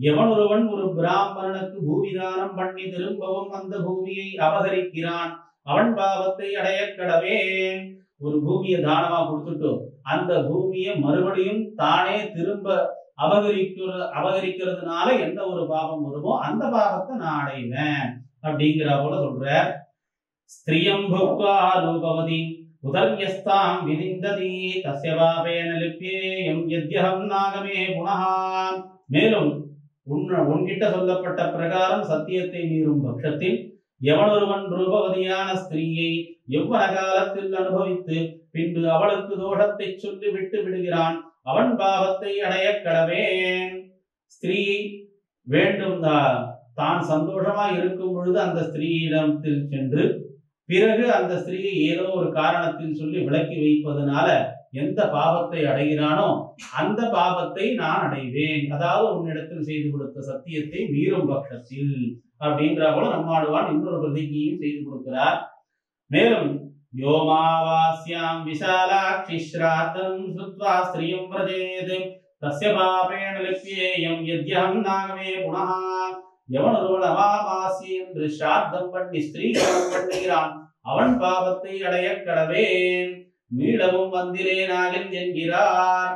எவன் ஒருவன் ஒரு பிராமணனுக்கு பூவிதானம் பண்ணி திரும்பவும் அந்த பூமியை அபகரிக்கிறான் அவன் பாவத்தை அடைய கடவேன். ஒரு பூமியை தானமா கொடுத்துட்டு அந்த பூமியை மறுபடியும் தானே திரும்ப அபகரிக்கிறதுனால எந்த ஒரு பாவம் வருமோ அந்த பாவத்தை நான் அடைவேன் அப்படிங்கிற போல சொல்ற. ஸ்திரியம் புக்வா ரூபவதி உதர்யஸ்தாம் வினிந்ததி தஸ்ய பாபேன லிப்யேயம் யத்யஹம் நாகமே புனः. மேலும் உன்கிட்ட சொல்லப்பட்ட பிரகாரம் சத்தியத்தை மீறும் பட்சத்தில் எவனொருவன் ரூபவதியான ஸ்திரீயை எவ்வன காலத்தில் அனுபவித்து பின்பு அவளுக்கு தோஷத்தை சொல்லி விட்டு விடுகிறான் அவன் பாவத்தை அடைய கடவேன். ஸ்திரீயை வேண்டும் தான் சந்தோஷமா இருக்கும் பொழுது அந்த ஸ்திரீயிடத்தில் சென்று பிறகு அந்த ஸ்திரீயை ஏதோ ஒரு காரணத்தில் சொல்லி விலக்கி வைப்பதனால எந்த பாவத்தை அடைகிறானோ அந்த பாவத்தை நான் அடைவேன். அதாவது உன்னிடத்தில் செய்து கொடுத்த சத்தியத்தை மீறும் பட்சத்தில் அப்படின்ற போல நம்மாடுவான் இன்னொரு பிரதிஜையும் செய்து கொடுக்கிறார். மேலும் யோமாவாஸ்யாம் விசாலாட்சி ஸ்ராத்தம் ஸ்ருத்வா ஸ்திரியம் व्रजेत् தஸ்ய பாபேன லிப்யேயம் யத்யஹம் நாகமே புனः. எவன் ஒருவன் அமாவாசி என்று ஸ்ராத்தம் பண்ணி ஸ்திரீகரணம் பண்ணுகிறான் அவன் பாவத்தை அடைய கடவேன், மீளவும் வந்திலேனாகில் என்கிறார்.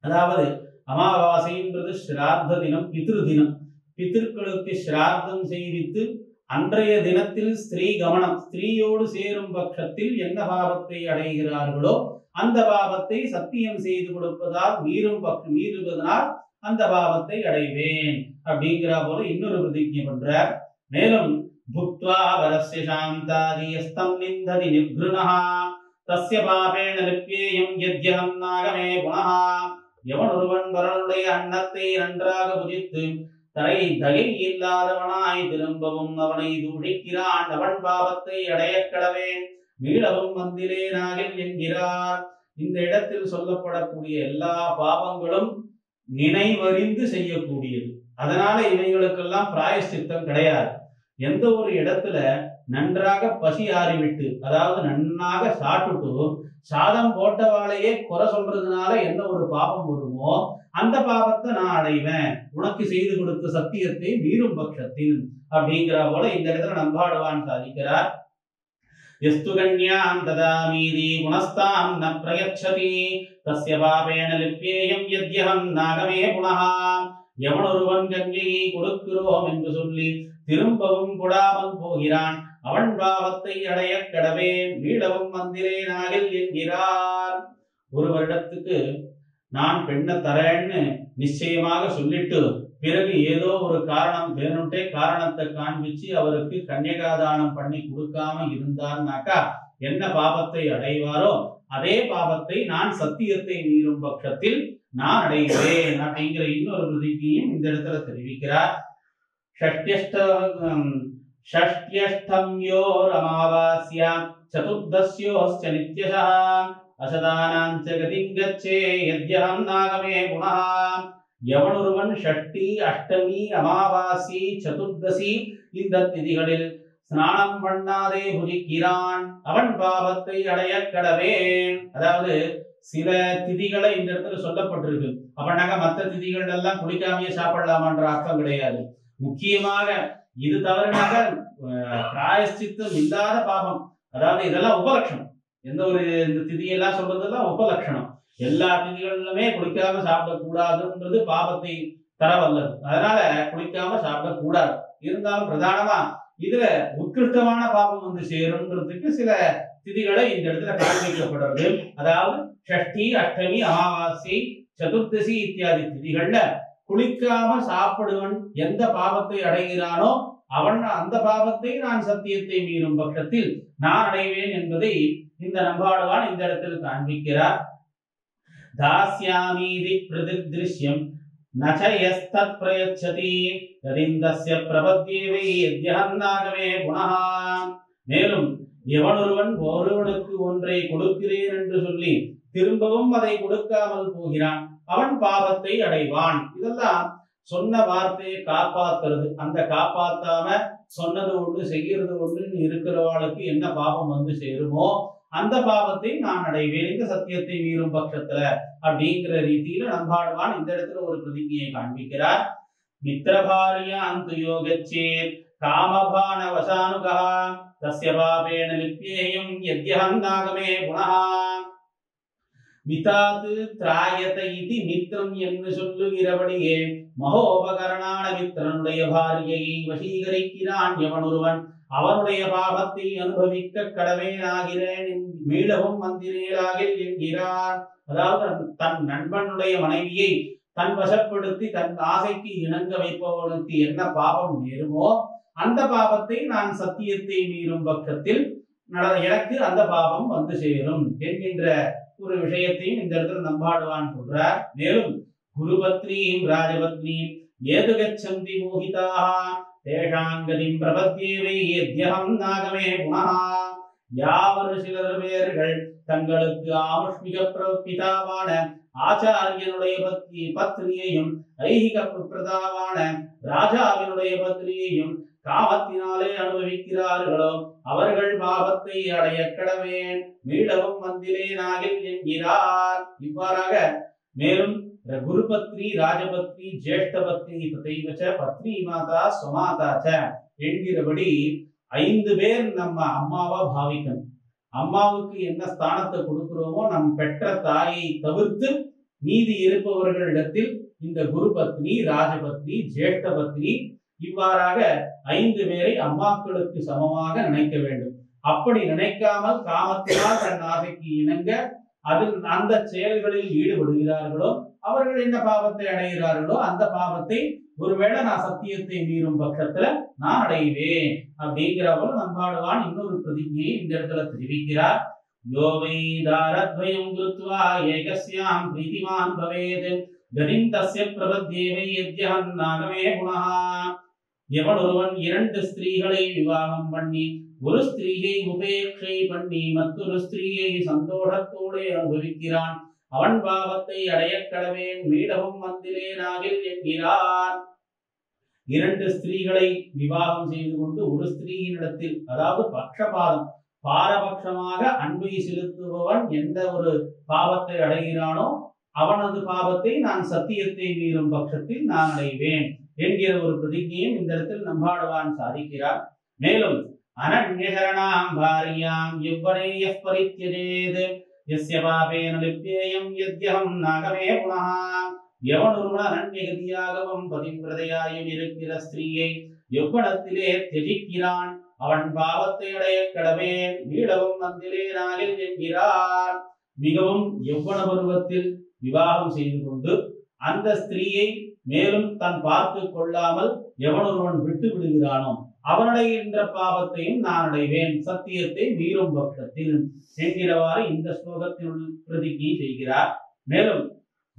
அதாவது அமாவாசைன்றது ஸ்ராத்த தினம், பித்ரு தினம். பித்திருக்களுக்கு ஸ்ராத்தம் செய்வித்து அன்றைய தினத்தில் ஸ்திரீ கமனம், ஸ்திரீயோடு சேரும் பட்சத்தில் என்ன பாவத்தை அடைகிறார்களோ அந்த பாவத்தை சத்தியம் செய்து கொடுப்பதால் மீறுவதனால் அந்த பாவத்தை அடைவேன் அப்படிங்கிற போல இன்னொரு பிரதிஜை பண்றார். மேலும் புக்த்வா வரஸ்ய சாந்தாதியஸ்தம் நிந்ததி நிப்ருணஹ தஸ்ய பாபேன லிப்யேயம் யத்யஹம் நாகமே புனः. எவன் ஒருவன் வரனுடைய அன்னத்தை நன்றாக புஜித்து தயை இல்லாதவனாய் திரும்பவும் அவனை தூஷிக்கிறான் அவன் பாவத்தை அடைய கடவேன், மீளவும் வந்திலேனாகில் என்கிறார். இந்த இடத்தில் சொல்லப்படக்கூடிய எல்லா பாவங்களும் நினைவறிந்து செய்யக்கூடியது. அதனால இவைகளுக்கெல்லாம் பிராயஷ்சித்தம் கிடையாது. எந்த ஒரு இடத்துல நன்றாக பசி ஆறிவிட்டு, அதாவது நன்னாக சாப்பிட்டு சாதம் போட்டவாளையே குறை சொல்றதுனால என்ன ஒரு பாவம் வருமோ அந்த பாவத்தை நான் அடைவேன் உனக்கு செய்து கொடுத்த சத்தியத்தை மீறும் பட்சத்தில் அப்படிங்கிற போல இந்த இடத்துல நம்பாடுவான் சாதிக்கிறார். எஸ்து கன்யாம் ததாமீதி குணஸ்தாம் ந பிரயச்சதி தஸ்ய பாபேன லிப்யேயம் யத்யஹம் நாகமே புனः. எவன் ஒருவன் கன்யையை கொடுக்கிறோம் என்று சொல்லி திரும்பவும் கொடாமல் போகிறான் அவன் பாவத்தை அடைய கடவேன், மீளவும் வந்திலேனாகில் என்கிறார். ஒரு வருடத்துக்கு நான் பெண்ணை தரேன்னு நிச்சயமாக சொல்லிட்டு பிறகு ஏதோ ஒரு காரணம் வேணும்ட்டே காரணத்தை காண்பிச்சு அவருக்கு கன்னிகாதானம் பண்ணி கொடுக்காம இருந்தார்னாக்கா என்ன பாவத்தை அடைவாரோ அதே பாவத்தை நான் சத்தியத்தை மீறும் பட்சத்தில் நான் அடைகிறேன் அப்படிங்கிற இன்னொரு பிரதிஜையும் இந்த இடத்துல தெரிவிக்கிறார். ஷஷ்ட்யஷ்டம்யோர் அமாவாஸ்யாம் சதுர்தஸ்யோஸ்ச நித்யசஹ அசதானாஞ்ச கதிம் கச்சே யத்யஹம் நாகமே புனः. எவன் ஒருவன் ஷஷ்டி, அஷ்டமி, அமாவாசி, சதுர்தசி இந்த திதிகளில் ஸ்நானம் பண்ணாதே புஜிக்கிறான் அவன் பாவத்தை அடைய கடவேன். அதாவது சில திதிகளை இந்த இடத்துல சொல்லப்பட்டிருக்கு. அப்படின்னாக்க மற்ற திதிகள் எல்லாம் குளிக்காமையே சாப்பிடலாமான்ற அர்த்தம் கிடையாது. முக்கியமாக இது தவறுனாக பிராயஷ்சித்தம் இல்லாத பாவம், அதாவது இதெல்லாம் உபலட்சணம். எந்த ஒரு இந்த திதியெல்லாம் சொல்றதெல்லாம் உபலட்சணம். எல்லா திதிகளிலுமே குளிக்காம சாப்பிடக்கூடாதுன்றது பாவத்தை தரவல்லது. அதனால குளிக்காம சாப்பிடக்கூடாது. இருந்தாலும் பிரதானமா இதுல உத்கிருஷ்டமான பாவம் வந்து சேரும்ன்றதுக்கு சில திதிகளை இந்த இடத்துல காண்பிக்கப்படுறது. அதாவது ஷஷ்டி, அஷ்டமி, அமாவாசை, சதுர்தசி இத்தியாதி திதிகள்ல குளிக்காம சாப்பிடுவன் எந்த பாவத்தை அடைகிறானோ அவன் அந்த பாவத்தை நான் சத்தியத்தை மீறும் பட்சத்தில் நான் அடைவேன் என்பதை இந்த நம்பாடுவான் இந்த இடத்தில் காண்பிக்கிறார். தாஸ்யாமீதி பிரதித்ருஷ்யம் நசயஸ்தத் பிரயச்சதி யதிந்தஸ்ய பிரபத்யேவை யத்யஹம் நாகமே புனः. மேலும் எவனொருவன் ஒருவனுக்கு ஒன்றை கொடுக்கிறேன் என்று சொல்லி திரும்பவும் அதை கொடுக்காமல் போகிறான் அவன் பாவத்தை அடைவான். இதெல்லாம் சொன்ன வார்த்தையை காப்பாத்துறது. அந்த காப்பாத்தாம சொன்னது ஒண்ணு செய்யறது ஒண்ணுன்னு இருக்கிறவாளுக்கு என்ன பாவம் வந்து சேருமோ அந்த பாவத்தை நான் அடைவேன் இந்த சத்தியத்தை மீறும் பட்சத்துல அப்படிங்கிற ரீதியில நம்பாடுவான் இந்த இடத்துல ஒரு பிரதிஜையை காண்பிக்கிறார். மித்ரபாரியாந்து யோகச்சேத் காமபான வசானுகா தஸ்ய பாபேன லிப்யேயம் யத்யஹம் நாகமே புனः. மிதாத் திராயத இதி மித்ரம் என்று சொல்லுகிறபடியே மகோபகரணான மித்திரனுடைய பாரியையை வசீகரிக்கிறான் எவன் ஒருவன் அவனுடைய பாவத்தை அனுபவிக்க கடவேனாகிறேன் மீளவும் வந்திரேனாகில் என்கிறார். அதாவது தன் நண்பனுடைய மனைவியை தன் வசப்படுத்தி தன் ஆசைக்கு இணங்க வைப்பவனுக்கு என்ன பாவம் நேருமோ அந்த பாவத்தை நான் சத்தியத்தை மீறும் பட்சத்தில் எனக்கு அந்த பாவம் வந்து சேரும் என்கின்ற ஒரு விஷயத்தையும் இந்த இடத்துல நம்பாடுவான் சொல்றார். மேலும் குருபத்னீம் ராஜபத்னீம் ஏது கச்சந்தி மோகிதாः தேஷாம் கதிம் பிரபத்யே வை யத்யஹம் நாகமே புனः. யாவர் சிலர் பேர்கள் தங்களுக்கு ஆமுஷ்மிக பிதாவான ஆச்சாரியனுடைய பத்னியையும் ஐகிக பிரதாவான ராஜாவினுடைய பத்னியையும் காமத்தினாலே அனுபவிக்கிறார்களோ அவர்கள் பாவத்தை அடைய கடவேன் மீளவும் வந்திலே நாகில் என்கிறார். இவ்வாறாக மேலும் குருபத்னி ராஜபத்னி ஜேஷ்டபத்னி ததைவச பத்னி மாதா சுமாதாச்ச என்கிறபடி 5 பேர் நம்ம அம்மாவா பாவிக்கணும். அம்மாவுக்கு என்ன ஸ்தானத்தை கொடுக்கிறோமோ நம் பெற்ற தாயை தவிர்த்து மீதி இருப்பவர்களிடத்தில் இந்த குருபத்னி ராஜபத்னி ஜேஷ்டபத்னி இவ்வாறாக 5 பேரை அம்மாக்களுக்கு சமமாக நினைக்க வேண்டும். அப்படி நினைக்காமல் காமத்தினால் தன் ஆசைக்கு இணங்க அதில் அந்த செயல்களில் ஈடுபடுகிறார்களோ அவர்கள் என்ன பாவத்தை அடைகிறார்களோ அந்த பாவத்தை ஒருவேளை நான் சத்தியத்தை மீறும் பட்சத்துல நான் அடைவேன் அப்படிங்கிறவள நம்பாடுவான் இன்னொரு பிரதிஜையை இந்த இடத்துல தெரிவிக்கிறார். யோவை தாரத்வயம் கிருத்வா ஏகஸ்யாம் பிரீதிமான் பவேத் கதிம் தஸ்ய பிரபத்யேவை யத்யஹம் நாகமே புனः. எவன் ஒருவன் 2 ஸ்திரீகளை விவாகம் பண்ணி ஒரு ஸ்திரீயை உபேட்சை பண்ணி மற்றொரு ஸ்திரீயை சந்தோஷத்தோடு அனுபவிக்கிறான் அவன் பாவத்தை அடைய கடவேன் மீளவும் வந்திலே நாகில் என்கிறார். 2 ஸ்திரீகளை விவாகம் செய்து கொண்டு ஒரு ஸ்திரீயினிடத்தில் அதாவது பட்சபாதம் பாரபட்சமாக அன்பை செலுத்துபவன் எந்த ஒரு பாவத்தை அடைகிறானோ அவனது பாவத்தை நான் சத்தியத்தை மீறும் பட்சத்தில் நான் அடைவேன் என்கிற ஒரு பிரதிஜையும் இந்த இடத்தில் நம்பாடுவான் சாதிக்கிறார். மேலும் அனன்யசரணாம் பாரியாம் எவ்வரேய பரித்யஜேத் யஸ்ய பாபேன லிப்யேயம் யத்யஹம் நாகமே புனः. எவன் ஒருவன் அனன்யகதியாகவும் பதிவிரதையாயும் இருக்கிற ஸ்திரீயை எவ்வளத்திலே தியஜிக்கிறான் அவன் பாவத்தை அடைய கடவேன் மீளவும் வந்திலே நாகில் என்கிறார். மிகவும் எவ்வள பருவத்தில் விவாகம் செய்து கொண்டு அந்த ஸ்திரீயை மேலும் தன் பார்த்து கொள்ளாமல் எவன் ஒருவன் விட்டு விடுகிறானோ அவனடைகின்ற பாவத்தையும் நான் அடைவேன் சத்தியத்தை மீறும் பட்சத்தில் என்கிறவாறு இந்த ஸ்லோகத்தினுள் பிரதிஜை செய்கிறார். மேலும்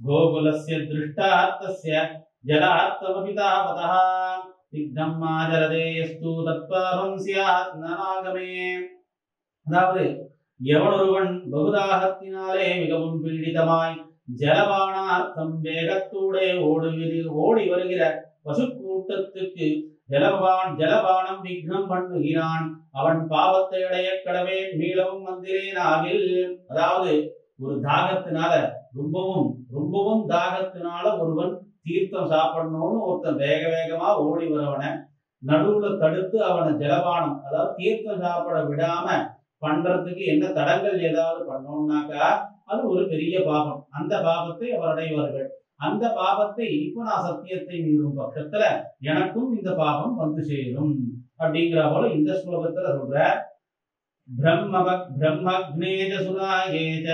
கோகுலஸ்ய திருஷ்டார்த்தஸ்ய ஜலார்த்தமபிதாவதः சித்தம் மாஜலதேயஸ்து தத்பாவம் ஸ்யாத் நாகமே. அதாவது எவனொருவன் பகுதாகத்தினாலே மிகவும் பீடிதமாய் ஜலபானார்த்தம் வேகத்தோடு ஓடி வருகிற பசு கூட்டத்துக்கு ஜலபானம் விக்னம் பண்ணுகிறான் அவன் பாவத்தை அடைய கடவேன் மீளவும் வந்திலே நாகில். அதாவது ஒரு தாகத்தினால ரொம்பவும் தாகத்தினால ஒருவன் தீர்த்தம் சாப்பிடணும்னு ஒருத்தன் வேகமா ஓடி வரவனை நடுவுல தடுத்து அவனை ஜலபானம் அதாவது தீர்த்தம் சாப்பிட விடாம பண்றதுக்கு என்ன தடங்கள் ஏதாவது பண்ணோம்னாக்கா அது ஒரு பெரிய பாவம். அந்த பாவத்தை அவர் அடைவார்கள். அந்த பாவத்தை இப்ப நான் சத்தியத்தை மீறும் பட்சத்துல எனக்கும் இந்த பாவம் வந்து சேரும் அப்படிங்கிற போல இந்த ஸ்லோகத்துல சொல்ற. பிரம்மக்னேஜ சுராயேஜ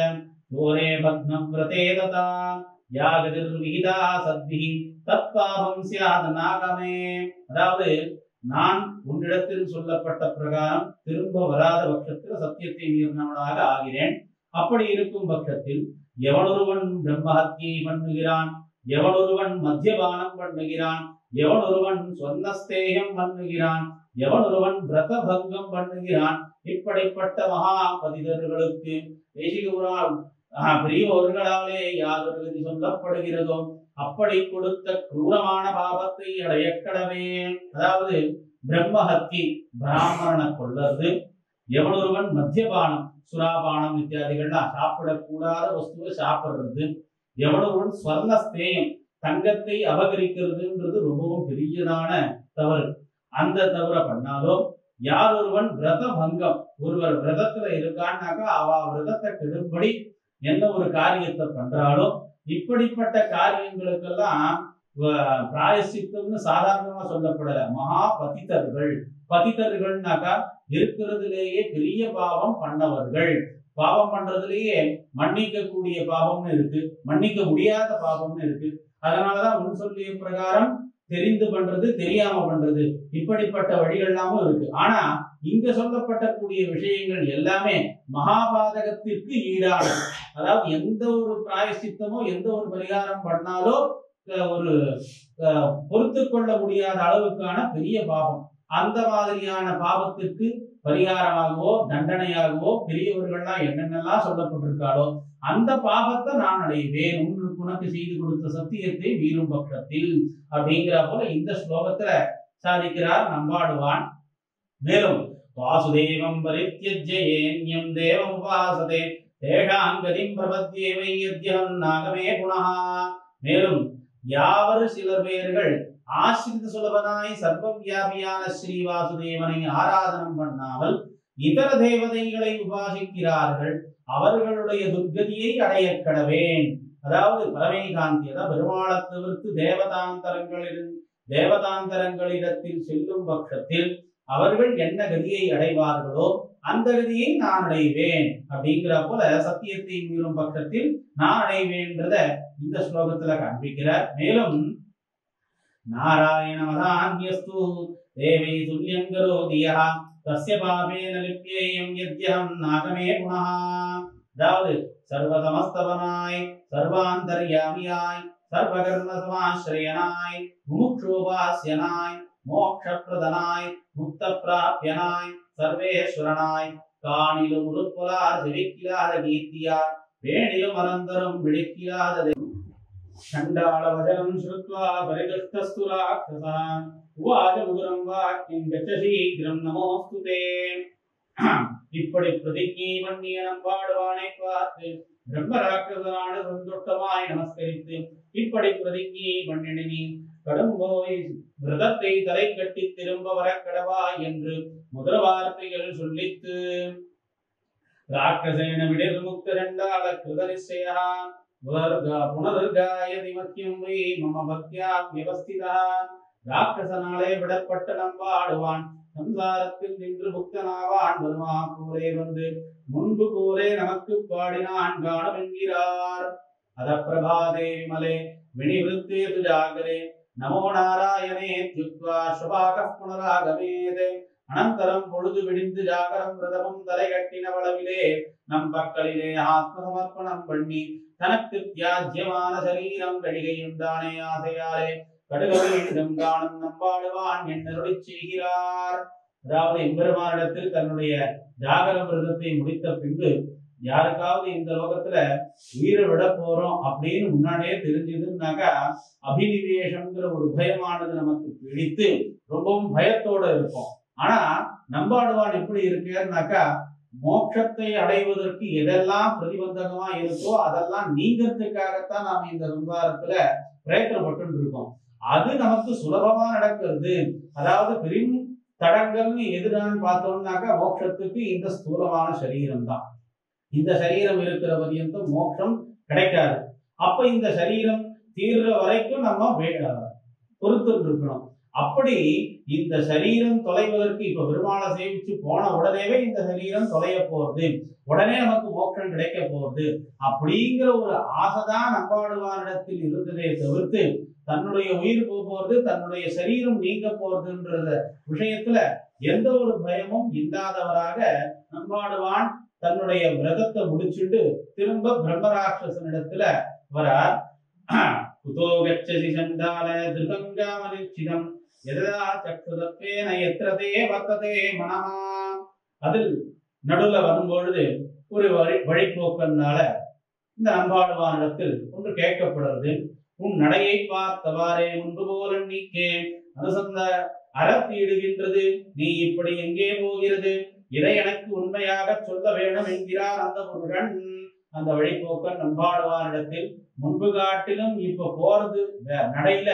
தோரே பக்னம் விரதே ததா யாகதிர் விஹிதா சத்பிஹி தத்பாவம் ஸ்யாத் நாகமே. அதாவது நான் உன்னிடத்தில் சொல்லப்பட்ட பிரகாரம் திரும்ப வராத பட்சத்தில் சத்தியத்தை மீறினவனாக ஆகிறேன். அப்படி இருக்கும் பட்சத்தில் எவனொருவன் பிரம்மஹத்தியை பண்ணுகிறான் எவனொருவன் மத்தியபானம் பண்ணுகிறான் எவனொருவன் சொன்னஸ்தேயம் பண்ணுகிறான் எவனொருவன் விரத பங்கம் பண்ணுகிறான் இப்படிப்பட்ட மகா பதிதர்களுக்கு பெரியவர்களாலே யாதொரு கதி சொல்லப்படுகிறதோ அப்படி கொடுத்த கிரூரமான பாவத்தை அடைய கடவேன். அதாவது பிரம்மஹத்தி பிராமணனை கொள்வது எவனொருவன் மத்தியபானம் சுராபானம் இத்தியாதிகள்லாம் சாப்பிடக்கூடாத வஸ்துவை சாப்பிடுறது எவனொருவன் ஸ்வர்ணஸ்தேயம் தங்கத்தை அபகரிக்கிறதுன்றது ரொம்பவும் பெரியதான தவறு. அந்த தவறை பண்ணாலோ யார் ஒருவன் விரத பங்கம் ஒருவர் விரதத்துல இருக்கான்னாக்கா அவ விரதத்தை கெடும்படி எந்த ஒரு காரியத்தை பண்றாலோ இப்படிப்பட்ட காரியங்களுக்கெல்லாம் பிராயசித்தம்னு சாதாரணமா சொல்லப்படல. மகா பதிதர்கள்னாக்கா இருக்கிறதுலேயே பெரிய பாவம் பண்ணவர்கள். பாவம் பண்றதுலேயே மன்னிக்க கூடிய பாவம்னு இருக்கு மன்னிக்க முடியாத பாவம்னு இருக்கு. அதனாலதான் முன் சொல்லிய பிரகாரம் தெரிந்து பண்றது, தெரியாம பண்றது, இப்படிப்பட்ட வழிகள்லாமும் இருக்கு. ஆனா இங்க சொல்லப்பட்டக்கூடிய விஷயங்கள் எல்லாமே மகாபாதகத்திற்கு ஈடானது. அதாவது எந்த ஒரு பிராயசித்தமோ எந்த ஒரு பரிகாரம் பண்ணாலோ ஒரு பொறுத்து கொள்ள முடியாத அளவுக்கான பெரிய பாவம். அந்த மாதிரியான பாவத்திற்கு பரிகாரமாகவோ தண்டனையாகவோ பெரியவர்கள்லாம் என்னென்னலாம் சொல்லப்பட்டிருக்காளோ அந்த பாவத்தை நான் அடைவேன் உனக்கு செய்து கொடுத்த சத்தியத்தை மீறும் பட்சத்தில் அப்படிங்கிற போல இந்த ஸ்லோகத்துல சாதிக்கிறார் நம்பாடுவான். மேலும் வாசுதேவம் பரித்யஜ்யேன்யம் தேவம் உபாசதே தேஷாம் கதிம் பிரபத்யே வை யத்யம் நாகமே குணஹ. மேலும் யாவர் சிலர் பேர்கள் ஆசிரித சுலபனாய் சர்வ வியாபியான ஸ்ரீ வாசுதேவனை ஆராதனம் பண்ணாமல் இதர தேவதைகளை உபாசிக்கிறார்கள், அவர்களுடைய துர்கதியை அடைய கடவேன். அதாவது பரமேகாந்தி, அதாவது பெருமாளை தவிர்த்து தேவதாந்தரங்களிடத்தில் செல்லும் பட்சத்தில் அவர்கள் என்ன கதியை அடைவார்களோ அந்த கதியை நான் அடைவேன் அப்படிங்கிற போல சத்தியத்தை மீறும் பட்சத்தில் நான் அடைவேன்றத இந்த ஸ்லோகத்துல காண்பிக்கிறார். மேலும் நாராயணமதான்யஸ்து தேவை துல்யங்கரோதியா தஸ்ய பாபேன லிப்யேயம் யத்யம் நாகமே குணஹ. அதாவது சர்வசமஸ்தவனாய் சர்வாந்தர்யாமியாய் சர்வகர்ம சமாஸ்ரயனாய் முமுக்ஷோபாஸ்யனாய் மோக்ஷப்ரதனாய் முக்த பிராப்யனாய் சர்வேஸ்வரனாய் காணிலும் உருப்புலார் செவிக்கிலாத கீர்த்தியார் வேணிலும் அனந்தரும் விடுக்கிலாத சண்டாள வஜனம் ஸ்ருத்வா பரிதுஷ்டஸ்து ராட்சசான் உவாச முதுரம் வாக்கியம் கச்ச சீக்கிரம் நமோஸ்துதே. இப்படி பிரதிஜை பண்ணிய நம்பாடுவானை பார்த்து பிரம்மராட்சசனான சந்தோஷமாய் நமஸ்கரித்து இப்படி பிரதிஜை பண்ணினி கடும்போய் விரதத்தை தலை கட்டி திரும்ப வர கடவா என்று முதல் வார்த்தைகள் சொல்லித்து ராட்சசேன விடர்முக்த சண்டாள கிருத நிச்சயா புனர்காயதி மத்தியம் வை மம பக்தியா வியவஸ்திதா. ராட்சசனாலே விடப்பட்ட நம்பாடுவான் சம்சாரத்தில் நின்று முக்தனாவான், வருமா போலே வந்து முன்பு போலே நமக்கு பாடினான் காணும் என்கிறார். அத பிரபாதே விமலே வினிவிருத்தே துஜாகரே நமோ நாராயணே த்யுக்வா சுபாக புனராகமேதே. அனந்தரம் பொழுது விடிந்து ஜாகரம் விரதமும் தலை கட்டின வளவிலே நம் பக்கலிலே ஆத்ம சமர்ப்பணம் பண்ணி தனக்கு தியாஜ்யமான சரீரம் கடிகையுண்டானே ஆசையாலே கடுகவேண்டும் காணும் நம்பாடுவான் என்னருளி செய்கிறார். அதாவது எம்பெருமானிடத்தில் தன்னுடைய ஜாகர விரதத்தை முடித்த பின்பு யாருக்காவது இந்த லோகத்துல உயிரை விட போறோம் அப்படின்னு முன்னாடியே தெரிஞ்சதுன்னாக்கா அபினிவேஷம்ங்கிற ஒரு பயமானது நமக்கு பிடித்து ரொம்பவும் பயத்தோட இருப்போம். ஆனா நம்பாடுவான் எப்படி இருக்குன்னாக்கா மோட்சத்தை அடைவதற்கு எதெல்லாம் பிரதிபந்தகமா இருக்கோ அதெல்லாம் நீங்கிறதுக்காகத்தான் நாம இந்த சம்சாரத்துல பிரயத்தனப்பட்டு இருக்கோம். அது நமக்கு சுலபமா நடக்கிறது. அதாவது பெரும் தடங்கள்னு எதுடான்னு பார்த்தோம்னாக்கா மோட்சத்துக்கு இந்த ஸ்தூலமான சரீரம் தான். இந்த சரீரம் இருக்கிற பர்யந்தம் மோட்சம் கிடைக்காது. அப்ப இந்த சரீரம் தீர்ற வரைக்கும் நம்ம பொறுத்து இருக்கணும். அப்படி இந்த சரீரம் தொலைவதற்கு இப்ப பெருமாளை சேவிச்சு போன உடனேவே இந்த சரீரம் தொலைய போறது, உடனே நமக்கு மோட்சம் கிடைக்க போறது அப்படிங்கிற ஒரு ஆசைதான் நம்பாடுவானிடத்தில் இருந்ததே தவிர்த்து தன்னுடைய உயிர் போறது தன்னுடைய சரீரம் நீங்க போறதுன்ற விஷயத்துல எந்த ஒரு பயமும் இல்லாதவராக நம்பாடுவான் தன்னுடைய விரதத்தை முடிச்சுட்டு திரும்ப பிரம்மராட்சசனிடத்துல வரார். குதோ கச்சசி சண்டால திருதங்காமனிச்சிதம் எதா சக்ஷுதப்பேன எத்ரதே வர்த்ததே மனஹா. அதில் நடுல வரும்பொழுது ஒரு வழிபோக்கனால இந்த நம்பாடுவானிடத்தில் ஒன்று கேட்கப்படுறது. உன் நடையை பார்த்தவாறே முன்பு போல நீக்கே அனுசந்த அறத்தீடுகின்றது, நீ இப்படி எங்கே போகிறது, இதை எனக்கு உண்மையாக சொல்ல வேண்டும் என்கிறார் அந்த முருகன். அந்த வழிபோக்கன் நம்பாடுவானிடத்தில் முன்பு காட்டிலும் இப்ப போறது நடையில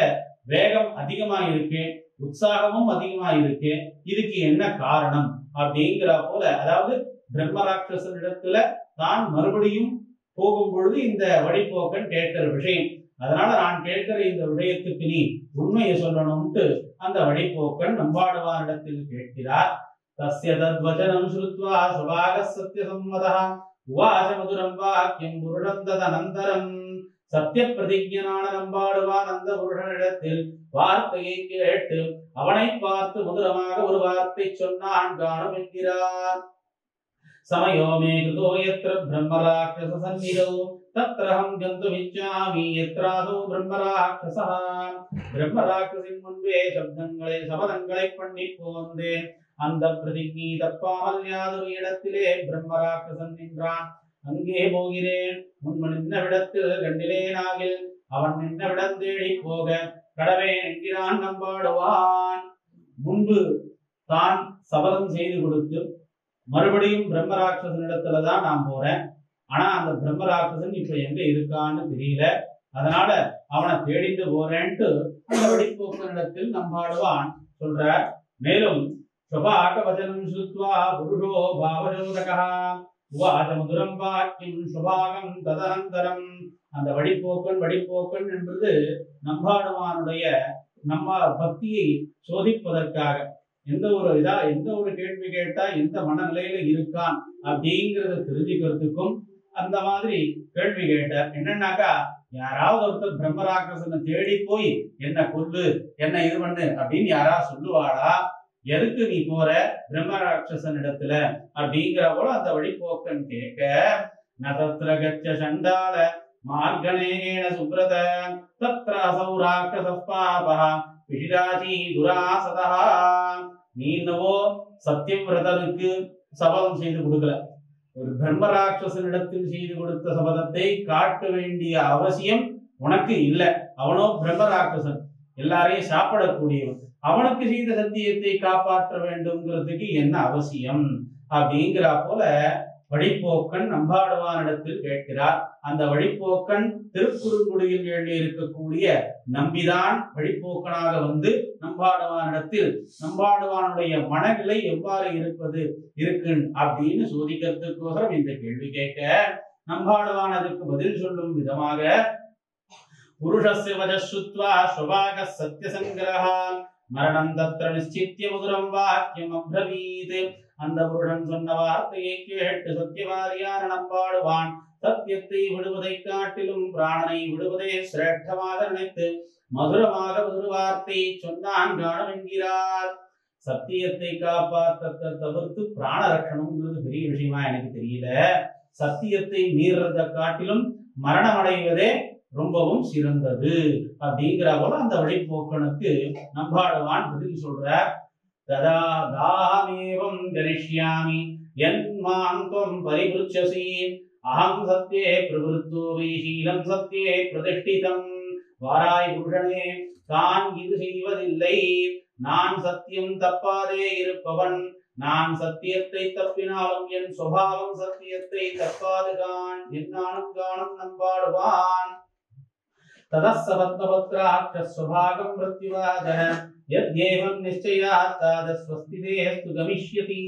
வேகம் அதிகமா இருக்கு, உற்சாகமும் அதிகமா இருக்கு, இதுக்கு என்ன காரணம் அப்படிங்கிற போல, அதாவது பிரம்மராட்சசனிடத்துல தான் மறுபடியும் போகும் பொழுது இந்த வழிபோக்கன் கேட்கிற விஷயம். அதனால நான் கேட்கிற இந்த விஷயத்துக்கு நீ உண்மையை சொல்லணும்ட்டு அந்த வழிபோக்கன் நம்பாடுவானிடத்தில் கேட்கிறார். தஸ்ய தத்வசனம் ஸ்ருத்வா சுபாக சத்ய சம்மதஹ உவாச மதுரம் வாக்கியம் புருஷம் ததனந்தரம். சத்திய பிரதிஜனான நம்பாடுவான் அந்த புருஷனிடத்தில் வார்த்தையை கேட்டு அவனை பார்த்து மதுரமாக ஒரு வார்த்தை சொன்னான் காணும் என்கிறார். சமயோமே கிருதோ யத்ர பிரம்மராட்சச சந்நிதோ தத்ரஹம் கந்துமிச்சாமி யத்ராதோ பிரம்மராட்சசः. பிரம்மராட்சசின் முன்பே சபதங்களை பண்ணி போந்தேன். அந்த பிரதிஜை தப்பாமல் யாதொரு இடத்திலே பிரம்மராட்சசன் நின்றான். அங்கே போகிறேன். முன்பு நின்றவிடத்தில் கண்டிலேனாகில் அவன் நின்றவிடம் தேடி போக கடவேன் என்கிறான் நம்பாடுவான். முன்பு தான் சபதம் செய்து கொடுத்து மறுபடியும் பிரம்மராட்சசனிடத்துலதான் நான் போறேன். ஆனா அந்த பிரம்மராட்சசன் இப்ப எங்க இருக்கான்னு தெரியல. அதனால அவனை தேடிட்டு போறேன்ட்டு அந்த வழிபோக்கனிடத்தில் நம்பாடுவான் சொல்றார். மேலும் சுபாக வசனம் சுத்வா புருஷோ பாவஜோதகா உவாச மதுரம் வாக்கியம் சுபாகம் ததனந்தரம். அந்த வழிபோக்கன் என்பது நம்பாடுவானுடைய நம்ம பக்தியை சோதிப்பதற்காக எந்த ஒரு கேள்வி கேட்டா எந்த மனநிலையில இருக்கான் அப்படிங்கறத தெரிஞ்சுக்கிறதுக்கும் அந்த மாதிரி கேள்வி கேட்டார். என்னன்னாக்கா, யாராவது ஒருத்தர் பிரம்மராட்சசனை தேடி போய் என்ன கொல்லு என்ன இது பண்ணு அப்படின்னு யாராவது சொல்லுவாளா? எதுக்கு நீ போற பிரம்மராட்சசன் இடத்துல அப்படிங்கிற போல அந்த வழிபோக்கன் கேட்க, நதத்ர கச்ச சண்டால மார்கணேன சுப்ரத தத்ர அசௌராட்சசப்பாபஹ விஷிராஜி துராசதா. நீ என்னவோ சத்தியவிரதனுக்கு சபதம் செய்து கொடுக்கல. ஒரு பிரம்மராட்சசனிடத்தில் செய்து கொடுத்த சபதத்தை காட்ட வேண்டிய அவசியம் உனக்கு இல்லை. அவனோ பிரம்மராட்சசன், எல்லாரையும் சாப்பிடக்கூடியவன். அவனுக்கு செய்த சத்தியத்தை காப்பாற்ற வேண்டும்ங்கிறதுக்கு என்ன அவசியம் அப்படிங்கிற போல வழிபோக்கன் நம்பாடுவானிடத்தில் கேட்கிறார். அந்த வழிபோக்கன் திருக்குறுங்குடியில் எழுதி இருக்கக்கூடிய நம்பிதான் வழிபோக்கனாக வந்து நம்பாடுவானிடத்தில் நம்பாடுவானுடைய மனநிலை எவ்வாறு இருக்கு அப்படின்னு சோதிக்கிறதுக்கோசரம் இந்த கேள்வி கேட்க, நம்பாடுவான் அதுக்கு பதில் சொல்லும் விதமாக, புருஷஸ்ய வஜஸ்ருத்வா ஸ்வபாக சத்ய சங்கிரஹா மரணம் தத்ர நிச்சித்ய மதுரம் வாக்கியம் அப்ரவீத். அந்த புருஷன் சொன்ன வார்த்தையை கேட்டு சத்தியவாதியான நம்பாடுவான் சத்தியத்தை விடுவதை காட்டிலும் பிராணனை விடுவதே சிரேஷ்டமாக நினைத்து மதுரமாக ஒரு வார்த்தை சொன்னான் காணும் என்கிறார். சத்தியத்தை காப்பாற்ற தவிர்த்து பிராண ரட்சணம்ங்கிறது பெரிய விஷயமா எனக்கு தெரியல. சத்தியத்தை மீறதை காட்டிலும் மரணம் அடைவதே ரொம்பவும் சிறந்தது அப்படிங்கிற போல அந்த வழிபோக்கனுக்கு நம்பாடுவான் பதில் சொல்றார். ததா தாஹமேவம் கரிஷ்யாமி யன்மாம் த்வம் பரிபுச்யசி அஹம் சத்யே பிரவருத்தோ வைஷீலம் சத்யே பிரதிஷ்டிதம். வாராய் புருஷனே, தான் இது செய்வதில்லை. நான் சத்தியம் தப்பாதே இருப்பவன். நான் சத்தியத்தை தப்பினாலும் என் சுபாவம் சத்தியத்தை தப்பாது கான். என்னாலும் காணும் நம்பாடுவான். ததஸ்ஸபத்மபத்ராட்சஸ்வபாகம் மிருத்யுவாதः யத்யேவம் நிச்சயாத் தாதஸ்வஸ்திதேஸ்து கமிஷ்யதி.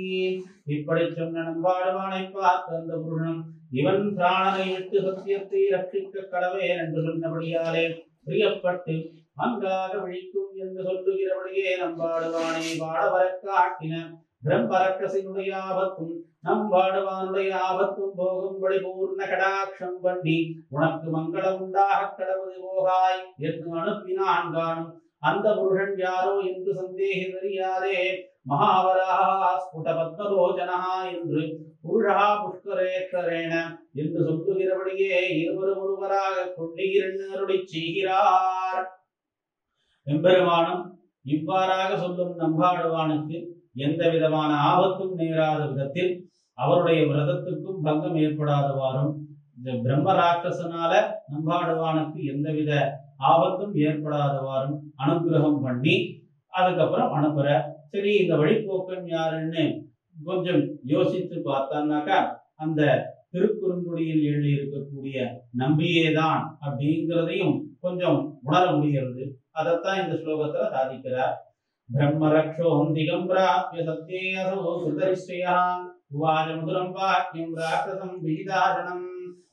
இப்படி சொன்ன நம்பாடுவானை பார்த்து அந்த புருஷன், இவன் பிராணனை விட்டு சத்தியத்தை ரட்சிக்க கடவேன் என்று சொன்னபடியாலே பிரியப்பட்டு அங்காக விழிக்கும் என்று சொல்லுகிறபடியே நம்பாடுவானை பாடவர காட்டின. பிரம்மராட்சசனுடைய ஆபத்தும் நம்பாடுவானுடைய ஆபத்தும் போகும்படி பூர்ண கடாட்சம் பண்ணி உனக்கு மங்களம் உண்டாக கடவுது போகாய் என்று அனுப்பினான் காணும். அந்த புருஷன் யாரோ என்று சந்தேகம் தெரியாதே. மகாவராஹா ஸ்புட பத்மலோச்சனா என்று புருஷா புஷ்கரேக்ஷரேன என்று சொல்லுகிறபடியே இருவரும் ஒருவராக கொண்டீர் அருளி செய்கிறார். எம்பெருமானும் இவ்வாறாக சொல்லும் நம்பாடுவானுக்கு எந்த விதமான ஆபத்தும் நேராத விதத்தில் அவருடைய விரதத்துக்கும் பங்கம் ஏற்படாதவாறும் இந்த பிரம்மராட்சசனால நம்பாடுவானுக்கு எந்தவித ஆபத்தும் ஏற்படாதவாறும் அனுகிரகம் பண்ணி அதுக்கப்புறம் அனுப்புற. சரி, இந்த வழிபோக்கன் யாருன்னு கொஞ்சம் யோசித்து பார்த்தான்னாக்கா அந்த திருக்குறுங்குடியில் எழுதி இருக்கக்கூடிய நம்பியேதான் அப்படிங்கிறதையும் கொஞ்சம் உணர முடிகிறது. அதைத்தான் இந்த ஸ்லோகத்துல சாதிக்கிறார். பிரம்மரக்ஷோம் திகம்பிராப்ய சத்யேயசோ சுதரிஷ்டயாம் உவாச மதுரம் வாக்கியம் ராட்சசம் விஜிதாரணம்.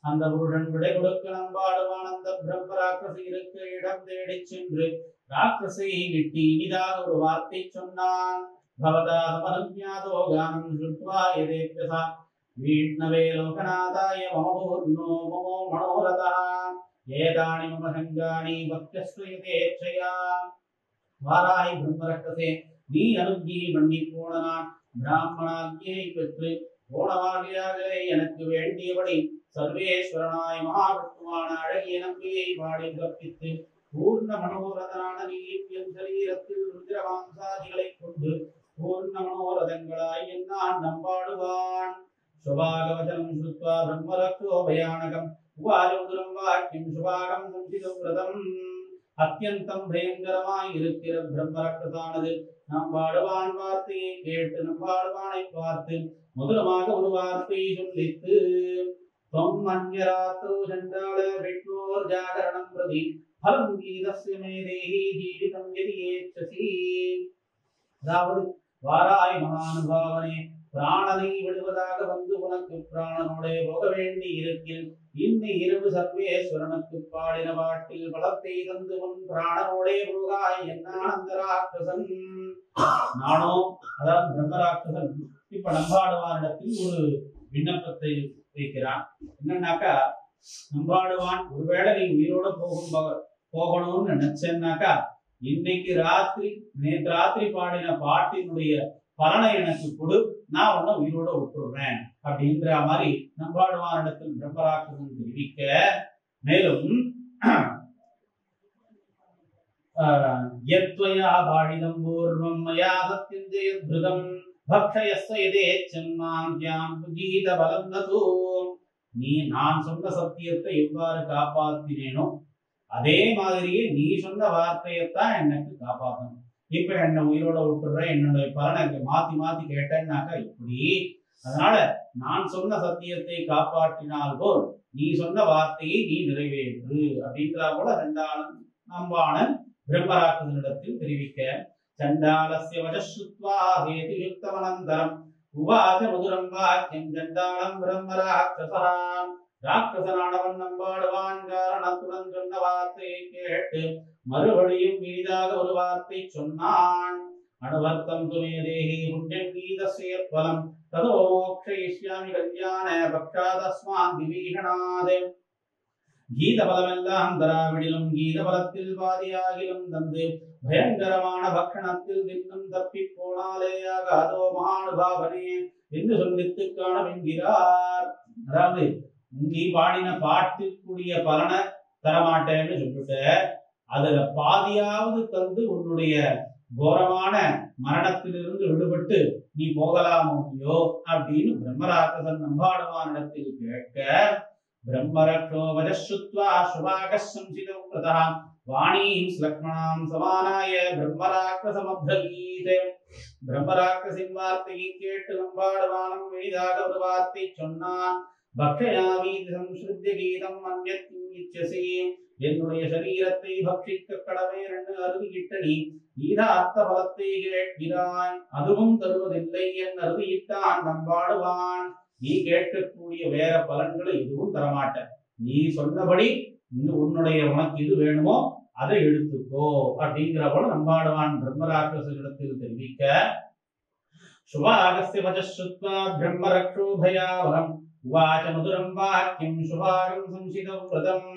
அந்த புருஷன் விடை கொடுக்க நம்பாடுவான் அந்த பிரம்மராட்சசி இருக்க இடம் தேடி சென்று ராட்சசை விட்டு இனிதாக ஒரு வார்த்தை சொன்னான். பவதா சமனுஜ்ஞாதோ கானம் ஸ்ருத்வா யதேப்யசா வீஷ்ணவே லோகநாதாய மம பூர்ணோ மமோ மனோரதா. ஏதானி மம சங்கானி பக்தஸ்வயதேச்சயா. வாராய் பிரம்மரக்கசே, நீ அனுக்கி பண்ணி போனனான் பிராமணாக்கியை பெற்று போனவாகியாகவே எனக்கு வேண்டியபடி சர்வேஸ்வரனாய் மகாவிஷ்ணுவான அழகிய நம்பியை பாடி கற்பித்து பூர்ண மனோரதனான நீ என் சரீரத்தில் ருத்ரவாம்சாதிகளை கொண்டு பூர்ண மனோரதங்களாய் என்னான் நம்பாடுவான். சுபாகவசனம் ஸ்ருத்வா பிரம்மரக்ஷோ பயானகம் உவாஜமுதுரம் வாக்கியம் சுபாகம் சம்சிதம் விரதம். அத்தியந்தம் பயங்கரமாய் இருக்கிற பிரம்மரக்ஷசானது நம்பாடுவான் வார்த்தையை கேட்டு நம்பாடுவானை பார்த்து முதலமாக ஒரு வார்த்தையை சொல்லித்து त्वम् अन्यरात्रौ चण्डाल विष्णोर्जागरणं प्रति फलं गीतस्य मे देहि जीवितं यदि येच्छसि. அதாவது வாராய் மகானுபாவனே, பிராணனை விடுவதாக வந்து உனக்கு பிராணனோட போக வேண்டி இருக்கில் இன்னி இரவு சர்வேஸ்வரனுக்கு பாடின பாட்டில் பலத்தை தந்து உன் பிராணனோடே போகாய் என்ன அந்தராட்சசன். நானோ அதாவது பிரம்மராட்சசன் இப்ப நம்பாடுவானிடத்தில் ஒரு விண்ணப்பத்தை வைக்கிறான். என்னன்னாக்கா, நம்பாடுவான் ஒருவேளை நீ உயிரோட போகணும்னு நினைச்சேன்னாக்கா இன்னைக்கு ராத்திரி நேற்று ராத்திரி பாடின பாட்டினுடைய பலனை எனக்கு கொடு, நான் உன்னை உயிரோட விட்டுடுறேன் அப்படின்ற மாதிரி நம்பாடுவானிடத்தில் பிரம்மராட்சசன் தெரிவிக்க, மேலும் யத்வயா பாடிதம் பூர்வம் மயா சத்யம் ஜெயத்ருதம் நீ நான் சொன்ன சத்தியத்தை எவ்வாறு காப்பாத்தினேனோ அதே மாதிரியே நீ சொன்ன வார்த்தையத்தான் எனக்கு காப்பாற்றணும். இப்ப என்ன உயிரோட விட்டுற என்னுடைய பலனை மாத்தி மாத்தி கேட்டேன்னாக்கா இப்படி. அதனால நான் சொன்ன சத்தியத்தை காப்பாற்றினால் போல் நீ சொன்ன வார்த்தையை நீ நிறைவேற்று அப்படின்றா போல ரெண்டாளன் நம்பானன் பிரம்மராட்சசனிடத்தில் தெரிவிக்க, சண்டாலஸ்ய வஜஸ்ருத்வா ஹேதுயுக்தமனந்தரம் உவாச மதுரம் வாக்கியம் சண்டாலம் பிரம்மராட்சசா. ராட்சசனானவன் நம்பாடுவான் காரணத்துடன் சொன்ன வார்த்தையை கேட்டு மறுபடியும் மீதாக ஒரு வார்த்தை சொன்னான். அனுவர்த்தம் துமே தேஹி புண்ணியம் கீதஸ்ய பலம் ததோ மோக்ஷயிஷ்யாமி கல்யாண பக்ஷாதஸ்மாத் விபீஷணாத். கீத பலமெல்லாம் தராவிடிலும் கீத பலத்தில் பாதியாகிலும் தந்து பயங்கரமான பக்ஷணத்தில் தின்னும் தப்பி போனாலேயாக அதோ மகானுபாவனே என்று சொல்லித்து காணவென்கிறார். அதாவது நீ பாடின பாட்டுக்குரிய பலனை தரமாட்டேன்னு சொல்லிட்டு அதுல பாதியாவது தந்து உன்னுடைய கோரமான மரணத்திலிருந்து விடுபட்டு நீ போகலாமோ அப்படின்னு பிரம்மராட்சசன் நம்பாடுவானிடத்தில் கேட்க, பிரம்மரக்ஷோ வஜஸ்ருத்வா சுபாகஸ் சம்சிதம் கிருதா வாணீம் லக்ஷ்மணாம் சமானாய பிரம்மராட்சசமப்ரவீத். பிரம்மராட்சசின் வார்த்தையை கேட்டு நம்பாடுவானம் எளிதாக ஒரு வார்த்தை சொன்னான். பக்ஷயாமீதி சம்ஸ்ருத்ய கீதம் அன்யத் இச்சசி. என்னுடைய சரீரத்தை பக்ஷிக்க கடவேன் என்று அறுதியிட்ட நீ கீதார்த்த பலத்தை கேட்கிறாய், அதுவும் தருவதில்லை என் அறுதியிட்டான் நம்பாடுவான். நீ கேட்கக்கூடிய வேற பலன்களை எதுவும் தரமாட்ட, நீ சொன்னபடி உன்னுடைய உனக்கு இது வேணுமோ அதை எடுத்துக்கோ அப்படிங்கிற போல நம்பாடுவான் பிரம்மராட்சசனிடத்தில் தெரிவிக்க, சுபாகஸ்ய வஜஸ்ருத்வா பிரம்மரக்ஷோ பயாவகம் உவாச மதுரம் வாக்கியம் சுபாகம் சம்சிதம் விரதம்.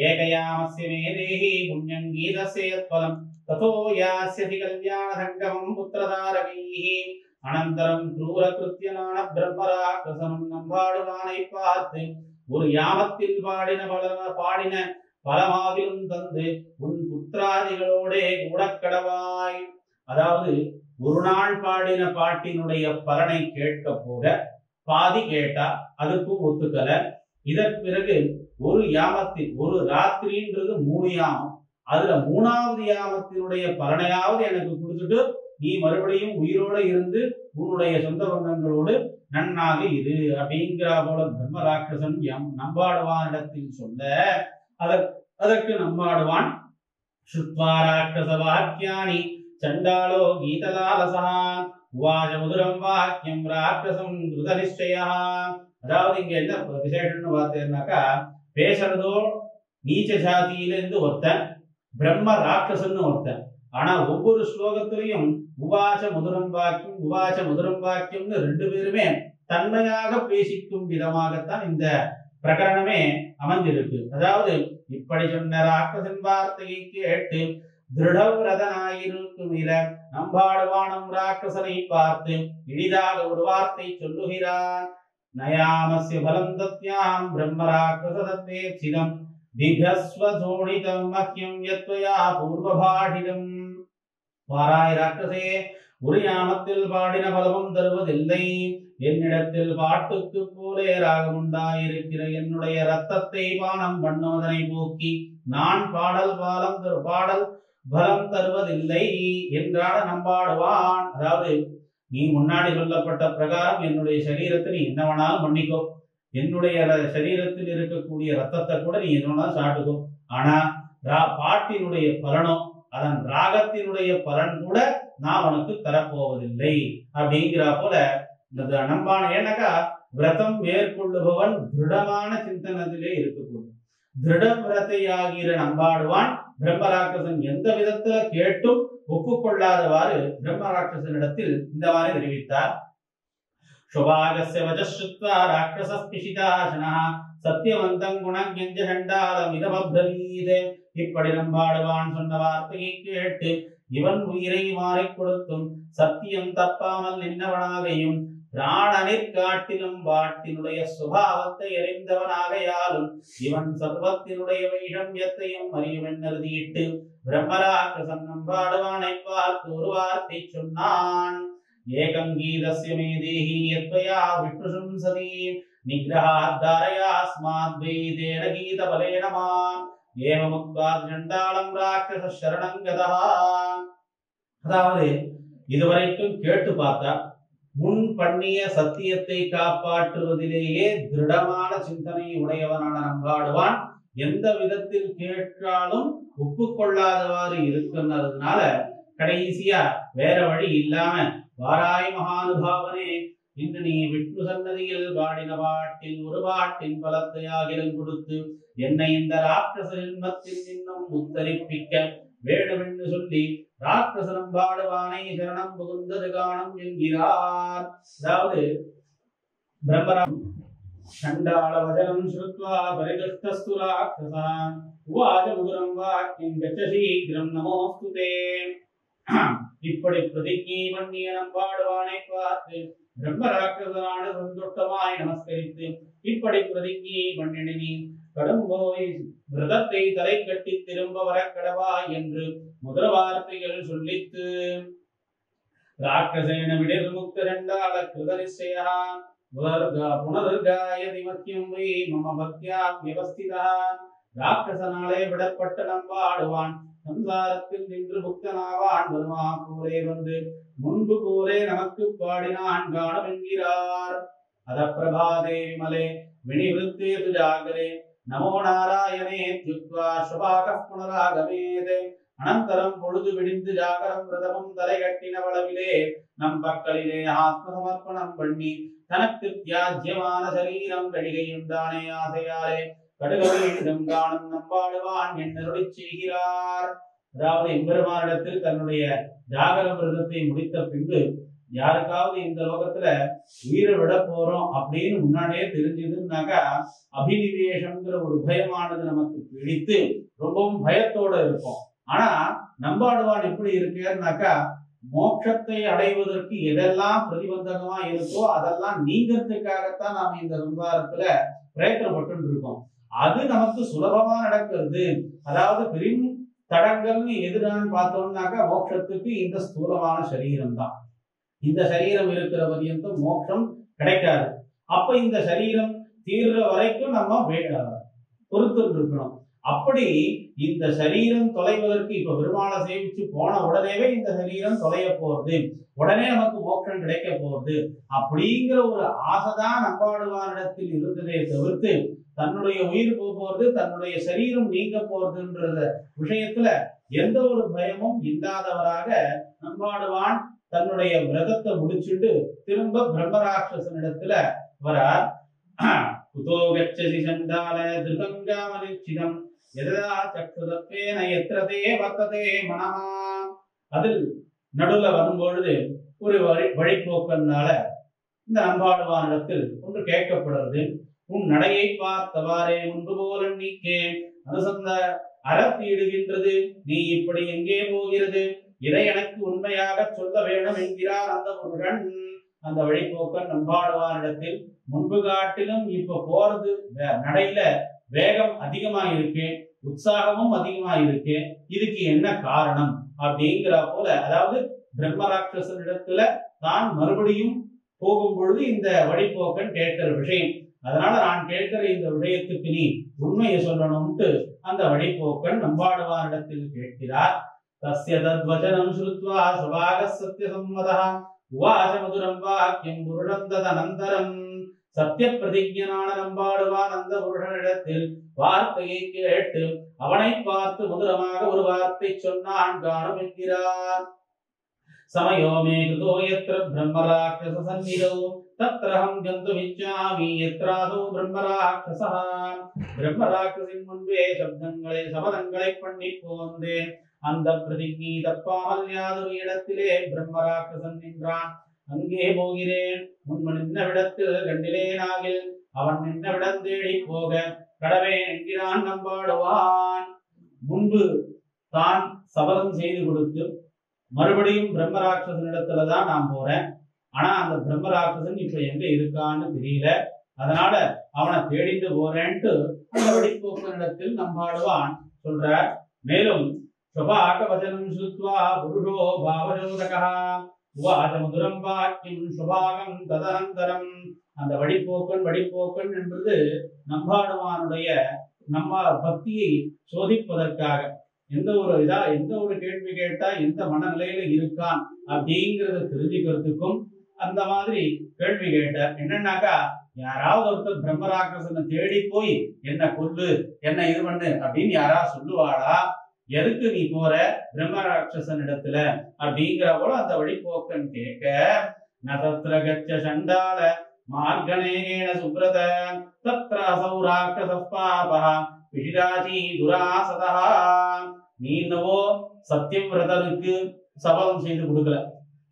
ஏகயாமஸ்ய மே தேஹி புண்ணியம் கீதஸ்ய பலம் ததோ யாஸ்யதி கல்யாண சங்கமம் புத்திரதாரகைஹி. அனந்தரம் க்ரூர கிருத்தியனான பிரம்மராட்சசனும் நம்பாடுவானை பார்த்து, ஒரு யாமத்தில் பாடின பலமாகிலும் தந்து உன் புத்திராதிகளோடே கூட கடவாய். அதாவது ஒரு நாள் பாடின பாட்டினுடைய பலனை கேட்க போக பாதி கேட்டா அதுக்கும் ஒத்துக்கல. இதற்கு பிறகு ஒரு யாமத்தில் ஒரு ராத்திரின்றது 3 யாமம், அதுல 3வது யாமத்தினுடைய பலனையாவது எனக்கு கொடுத்துட்டு நீ மறுபடியும் உயிரோட இருந்து உன்னுடைய சொந்த பந்தங்களோடு நன்னாக இரு அப்படிங்கிற போல பிரம்மராட்சசன் நம்பாடுவானிடத்தில் சொல்ல, அதற்கு நம்பாடுவான் ஸ்ருத்வா ராட்சச வாக்கியானி சண்டாலோ கீதலாலசா உவாச மதுரம் வாக்கியம் ராட்சசம் கிருத நிச்சயா. அதாவது இங்க என்ன விசேஷம்னு பார்த்தேன்னாக்கா, பேசுறதோ நீச்ச ஜாதியிலிருந்து ஒருத்தன், பிரம்ம ராட்சசன் ஒருத்தன். ஆனா ஒவ்வொரு ஸ்லோகத்திலையும் உவாச மதுரம் வாக்கியம்னு 2 பேருமே தன்மையாக பேசிக்கும் விதமாகத்தான் இந்த பிரகரணமே அமைஞ்சிருக்கு. அதாவது இப்படி சொன்ன ராட்சசன் வார்த்தையை கேட்டு திருடவிரதனாயிருக்கும் நம்பாடுவானும் ராட்சசனை பார்த்து இனிதாக ஒரு வார்த்தை சொல்லுகிறான். நயாமஸ்ய பலம் தத்யாம் பிரம்ம ராட்சசதத்தே சிதம் திவ்யஸ்வதோணிதம் மஹ்யம் யத்வயா பூர்வபாஷிதம். வாராய் ராட்சசே, ஒரு யாமத்தில் பாடின பலமும் தருவதில்லை. என்னிடத்தில் பாட்டுக்கு போலே ராகமுண்டாயிருக்கிற என்னுடைய ரத்தத்தை பானம் பண்ணுவதனை போக்கி நான் பாடல் பலம் தருவதில்லை என்றாட நம்பாடுவான். அதாவது நீ முன்னாடி சொல்லப்பட்ட பிரகாரம் என்னுடைய சரீரத்தை நீ என்ன வேணாலும் பண்ணிக்கோ, என்னுடைய சரீரத்தில் இருக்கக்கூடிய ரத்தத்தை கூட நீ என்ன வேணாலும் சாப்பிட்டுக்கோ, ஆனா பாட்டினுடைய பலனோ அதன் ராகத்தினுடைய பலன் கூட நான் உனக்கு தரப்போவதில்லை அப்படிங்கிற போல இந்த நம்பான. ஏன்னாக்கா விரதம் மேற்கொள்ளுபவன் திருடமான சிந்தனத்திலே இருக்கக்கூடும். திருட விரதையாகிற நம்பாடுவான் பிரம்மராட்சசன் எந்த விதத்துல கேட்டும் ஒப்புக்கொள்ளாதவாறு பிரம்மராட்சசனிடத்தில் இந்த மாதிரி தெரிவித்தார். சுபாகஸ்ய வஜஸ்ருத்வா ராட்சசஸ்பிஷிதாசனஹ சத்யவந்தம் குணஞ்ஞ சண்டாலம் இதமப்ரவீத். இப்படி நம்பாடுவான் சொன்ன வார்த்தையை கேட்டு இவன் உயிரை மாறிக் கொடுத்தும் சத்தியம் தப்பாமல் நின்றவனாகையும் பிராணனிற் காட்டிலும் பாட்டினுடைய சுபாவத்தை அறிந்தவனாகையாலும் இவன் சர்வத்தினுடைய வைஷம்யத்தையும் அறியுமென்னறுதியிட்டு பிரம்மராட்சசன் நம்பாடுவானை பார்த்து ஒரு வார்த்தை சொன்னான். ஏகம் கீதஸ்ய மே தேஹி யத்வயா விஷ்ணுஷம் சதி நிக்ரஹாத் தாரயாஸ்மாத் வைதேன கீத பலேன மாம் ஏவமுக்த்வா சண்டாளம் ராட்சச சரணம் கதஹ. அதாவது இதுவரைக்கும் கேட்டு பார்த்தா முன் பண்ணிய சத்தியத்தை காப்பாற்றுவதிலேயே திருடமான சிந்தனை உடையவனான நம்பாடுவான் எந்த விதத்தில் கேட்டாலும் ஒப்புக்கொள்ளாதவாறு இருக்கிறதுனால கடைசியா வேற வழி இல்லாம வாராய் மகானுபாவனே, இன்று நீ விஷ்ணு சன்னதியில் பாடின பாட்டில் ஒரு பாட்டின் பலத்தை ஆகிலும் கொடுத்து என்னை இந்த ராட்சச ஜென்மத்தில் இன்னும் உத்தரிப்பிக்க வேண்டுமென்று சொல்லி ராட்சசனம் பாடுவானை சரணம் புகுந்தது காணும் என்கிறார். அதாவது பிரம்மரா சண்டாள வஜனம் ஸ்ருத்வா பரிதுஷ்டஸ்து ராட்சசா உவாச முகுரம் வாக்கியம் கச்ச சீக்கிரம் நமோஸ்துதே. இப்படி பிரதிஜை பண்ணிய நம்பாடுவானை பார்த்து பிரம்மராட்சசனான சந்தோஷமாய் நமஸ்கரித்து இப்படி பிரதிஜை பண்ணினி கடும்போய் விரதத்தை தலை கட்டி திரும்ப வர கடவா என்று முதல் வார்த்தைகள் சொல்லித்து ராட்சசேன விடிர்முக்த சண்டாள கிருதனிச்சயா புனர்காயதி மத்தியம் வை மம பக்தியா வியவஸ்திதா. ராட்சசனாலே விடப்பட்ட நம்பாடுவான் சம்சாரத்தில் நின்று முக்தனாவான் வருமா போலே வந்து முன்பு போலே நமக்கு பாடினான் காணும் என்கிறார். அத பிரபாதே விமலே வினிவிருத்தே சுஜாகரே நமோ நாராயணே த்யுக்த்வா சுபாகப் புனராகமேதே. அனந்தரம் பொழுது விடிந்து ஜாகரம் விரதமும் தலை கட்டின வளவிலே நம் பக்கலிலே ஆத்ம சமர்ப்பணம் பண்ணி தனக்கு தியாஜ்யமான சரீரம் கடிகையுண்டானே ஆசையாலே கடுகவீடம் காணும் நம்பாடுவான் என்னருளி செய்கிறார். அதாவது எம்பெருமானிடத்தில் தன்னுடைய ஜாகர விரதத்தை முடித்த பின்பு யாருக்காவது இந்த லோகத்துல உயிரை விட போறோம் அப்படின்னு முன்னாடியே தெரிஞ்சதுன்னாக்கா அபினிவேஷம்ங்கிற ஒரு பயமானது நமக்கு பிடித்து ரொம்பவும் பயத்தோட இருக்கும். ஆனா நம்பாடுவான் எப்படி இருக்கேன்னாக்கா மோட்சத்தை அடைவதற்கு எதெல்லாம் பிரதிபந்தகமா இருக்கோ அதெல்லாம் நீங்கிறதுக்காகத்தான் நாம இந்த சம்சாரத்துல பிரயத்தனப்பட்டு இருக்கோம். அது நமக்கு சுலபமா நடக்கிறது. அதாவது பெரும் தடங்கள்னு எதிரான்னு பார்த்தோம்னாக்கா மோட்சத்துக்கு இந்த ஸ்தூலமான சரீரம் தான். இந்த சரீரம் இருக்கிற பர்யந்தம் மோட்சம் கிடைக்காது. அப்ப இந்த சரீரம் தீர்ற வரைக்கும் நம்ம பொறுத்து இருக்கணும். அப்படி இந்த சரீரம் தொலைவதற்கு இப்ப பெருமாளை சேவிச்சு போன உடனேவே இந்த சரீரம் தொலைய போறது, உடனே நமக்கு மோட்சம் கிடைக்க போறது அப்படிங்கிற ஒரு ஆசைதான் நம்பாடுவானிடத்தில் இருந்ததே தவிர்த்து தன்னுடைய உயிர் போறது தன்னுடைய சரீரம் நீங்க போறதுன்ற விஷயத்துல எந்த ஒரு பயமும் இல்லாதவராக நம்பாடுவான் தன்னுடைய விரதத்தை முடிச்சுட்டு திரும்ப பிரம்மராட்சசனிடத்துல வரார். குதோ கச்சசி சண்டால திருகங்காமனிச்சிதம் எதா சக்ஷுதப்பேன எத்ரதே வர்த்ததே மனஹா. அதில் நடுவுல வரும்பொழுது ஒரு வழிபோக்கனால இந்த நம்பாடுவானிடத்தில் ஒன்று கேட்கப்படுறது. உன் நடையை பார்த்தவாறே முன்பு போல நீக்கே அனுசந்த அறத்தீடுகின்றது. நீ இப்படி எங்கே போகிறது? இதை எனக்கு உண்மையாக சொல்ல வேண்டும் என்கிறார் அந்த புருஷன். அந்த வழிபோக்கன் நம்பாடுவானிடத்தில் முன்பு காட்டிலும் இப்ப போறது நடையில வேகம் அதிகமா இருக்கு, உற்சாகமும் அதிகமா இருக்கு, இதுக்கு என்ன காரணம் அப்படிங்கிற போல, அதாவது பிரம்மராட்சசனிடத்துல தான் மறுபடியும் போகும் பொழுது இந்த வழிபோக்கன் கேட்கிற விஷயம். அதனால நான் கேட்கிற இந்த விடயத்துக்கு நீ உண்மையை சொல்லணும்ட்டு அந்த வழிபோக்கன் நம்பாடுவானிடத்தில் கேட்கிறார். தஸ்ய தத்வசனம் ஸ்ருத்வா சுபாகः சத்யசம்மதः உவாச மதுரம் வாக்கியம் புருஷம் ததனந்தரம். சத்திய பிரதிஜனான நம்பாடுவான் அந்த புருஷனிடத்தில் வார்த்தையை கேட்டு அவனை பார்த்து மதுரமாக ஒரு வார்த்தை சொன்னான் காணும் என்கிறார். சமயோமே கிருதோ யத்ர பிரம்மராட்சச சந்நிதோ தத்ரஹம் கந்துமிச்சாமி யத்ராதோ பிரம்மராட்சசः. பிரம்மராட்சசின் முன்பே சபதங்களை பண்ணி போந்தேன். அந்த பிரதிஜை தப்பாமல் யாதொரு இடத்திலே பிரம்மராட்சசன் நின்றான். அங்கே போகிறேன். முன்பு நின்றவிடத்தில் கண்டிலேனாகில் அவன் நின்றவிடம் தேடி போக கடவேன் என்கிறான் நம்பாடுவான். முன்பு தான் சபதம் செய்து கொடுத்து மறுபடியும் பிரம்மராட்சசனிடத்துலதான் நான் போறேன். ஆனா அந்த பிரம்மராட்சசன் இப்ப எங்க இருக்கான்னு தெரியல. அதனால அவனை தேடிட்டு போறேன்ட்டு அந்த வழிபோக்கனிடத்தில் நம்பாடுவான் சொல்றார். மேலும் சுபாகவசனம் ஸ்ருத்வா புருஷோ பாவஜோதகः உவாச மதுரம் வாக்கியம் சுபாகம் ததனந்தரம். அந்த வழிபோக்கன் என்பது நம்பாடுவானுடைய நம்ம பக்தியை சோதிப்பதற்காக, எந்த ஒரு கேள்வி கேட்டா எந்த மனநிலையில இருக்கான் அப்படிங்கறத தெரிஞ்சுக்கிறதுக்கும் அந்த மாதிரி கேள்வி கேட்டார். என்னன்னாக்கா, யாராவது ஒருத்தர் பிரம்மராட்சசனை தேடி போய் என்ன கொல்லு என்ன இது பண்ணு அப்படின்னு யாராவது சொல்லுவாளா? எதுக்கு நீ போற பிரம்மராட்சசன் இடத்துல அப்படிங்கிற போல அந்த வழிபோக்கன் கேட்க, நதத்ர கச்ச சண்டால மார்கணேன சுப்ரத தத்ர அசௌ ராட்சசः பாபः பிஷிராஜி துராசதா. நீ என்னவோ சத்தியவிரதனுக்கு சபதம் செய்து கொடுக்கல,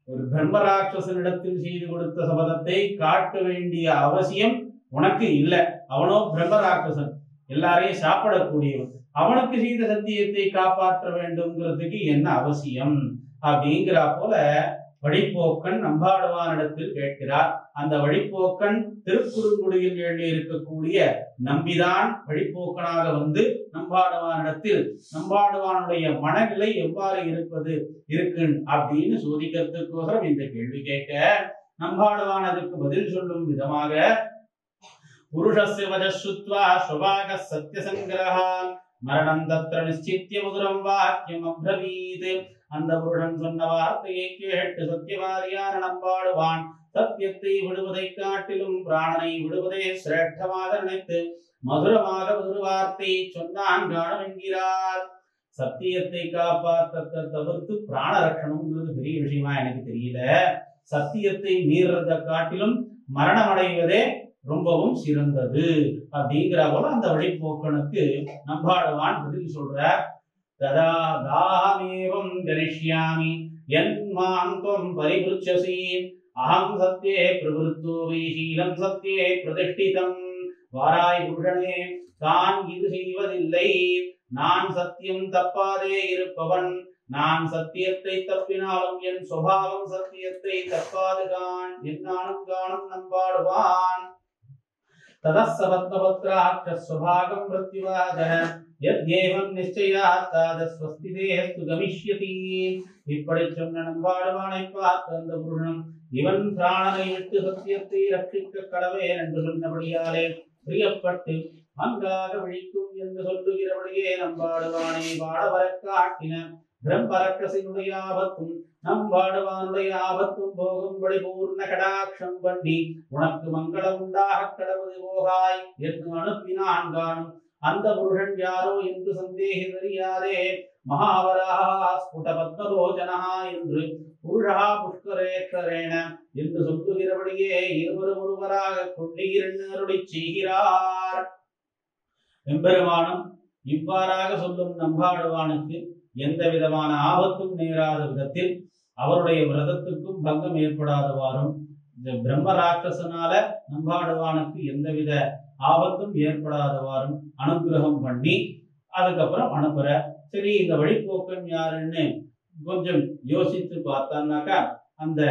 ஒரு பிரம்மராட்சசனிடத்தில் செய்து கொடுத்த சபதத்தை காட்ட வேண்டிய அவசியம் உனக்கு இல்லை. அவனோ பிரம்மராட்சசன், எல்லாரையும் சாப்பிடக்கூடியவன். அவனுக்கு செய்த சத்தியத்தை காப்பாற்ற வேண்டும்ங்கிறதுக்கு என்ன அவசியம் அப்படிங்கிற போல வழிபோக்கன் நம்பாடுவானிடத்தில் கேட்கிறார். அந்த வழிபோக்கன் திருக்குறுங்குடியில் எழுதி இருக்கக்கூடிய நம்பிதான் வழிபோக்கனாக வந்து நம்பாடுவானிடத்தில் நம்பாடுவானுடைய மனநிலை எவ்வாறு இருக்கு அப்படின்னு சோதிக்கிறதுக்கோசரம் இந்த கேள்வி கேட்க, நம்பாடுவான் அதுக்கு பதில் சொல்லும் விதமாக புருஷஸ்ய வஜஸ்ருத்வா ஸ்வபாகः சத்யசங்கிரஹ மரணம் தத்ர நிச்சித்ய மதுரம் வாக்கியம் அப்ரவீத். அந்த புருஷன் சொன்ன வார்த்தையை கேட்டு சத்தியவாதியான நம்பாடுவான் சத்தியத்தை விடுவதை காட்டிலும் பிராணனை விடுவதே சிரேஷ்டமாக நினைத்து மதுரமாக ஒரு வார்த்தை சொன்னான் காணும் என்கிறார். சத்தியத்தை காப்பாற்ற தவிர்த்து பிராண ரட்சணம்ங்கிறது பெரிய விஷயமா எனக்கு தெரியல. சத்தியத்தை மீறதை காட்டிலும் மரணம் அடைவதே ரொம்பவும் சிறந்தது அப்படிங்கிற போல அந்த வழிபோக்கனுக்கு நம்பாடுவான் பதில் சொல்ற. ததா தாமேவம் கரிஷ்யாமி யன்மாம் த்வம் பரிபுருச்சசி அஹம் சத்யே பிரவருத்தோ வைஷீலம் சத்யே பிரதிஷ்டிதம். வாராய் புருஷனே, தான் இது செய்வதில்லை. நான் சத்தியம் தப்பாதே இருப்பவன். நான் சத்தியத்தை தப்பினாலும் என் சுபாவம் சத்தியத்தை தப்பாது கான் என்னாலும் காணும் நம்பாடுவான். ததஸ்ஸபத்மபத்ராட்சஸ்வபாகம் மிருத்யுவாஜः யத்யேவம் நிச்சயாத் தாதஸ்வஸ்திதேஸ்து கமிஷ்யதி. இப்படி சொன்ன நம்பாடுவானை பார்த்த அந்த புருஷன், இவன் பிராணனை விட்டு சத்தியத்தை ரட்சிக்க கடவேன் என்று சொன்னபடியாலே பிரியப்பட்டு மங்காக விழிக்கும் என்று சொல்லுகிறபடியே நம்பாடுவானை பாடவர காட்டின. பிரம்மராட்சசனுடைய ஆபத்தும் நம்பாடுவானுடைய ஆபத்தும் போகும்படி பூர்ண கடாட்சம் பண்ணி உனக்கு மங்களம் உண்டாக கடவுது போகாய் என்று அனுப்பினான் காணும். அந்த புருஷன் யாரோ என்று சந்தேகி தெரியாதே. மகாவராஹ ஸ்புட பத்மலோச்சனா என்று புருஷா புஷ்கரேக்ஷரேன என்று சொல்லுகிறபடியே இருவரும் ஒருவராக கொண்டீரென்று அருளி செய்கிறார். எம்பெருமானும் இவ்வாறாக சொல்லும் நம்பாடுவானுக்கு எந்த விதமான ஆபத்தும் நேராத விதத்தில் அவருடைய விரதத்துக்கும் பங்கம் ஏற்படாதவாறும், இந்த பிரம்ம ராட்சசனால நம்பாடுவானுக்கு எந்தவித ஆபத்தும் ஏற்படாதவாறும் அனுகிரகம் பண்ணி அதுக்கப்புறம் அனுப்புற. சரி, இந்த வழிபோக்கன் யாருன்னு கொஞ்சம் யோசித்து பார்த்தான்னாக்கா அந்த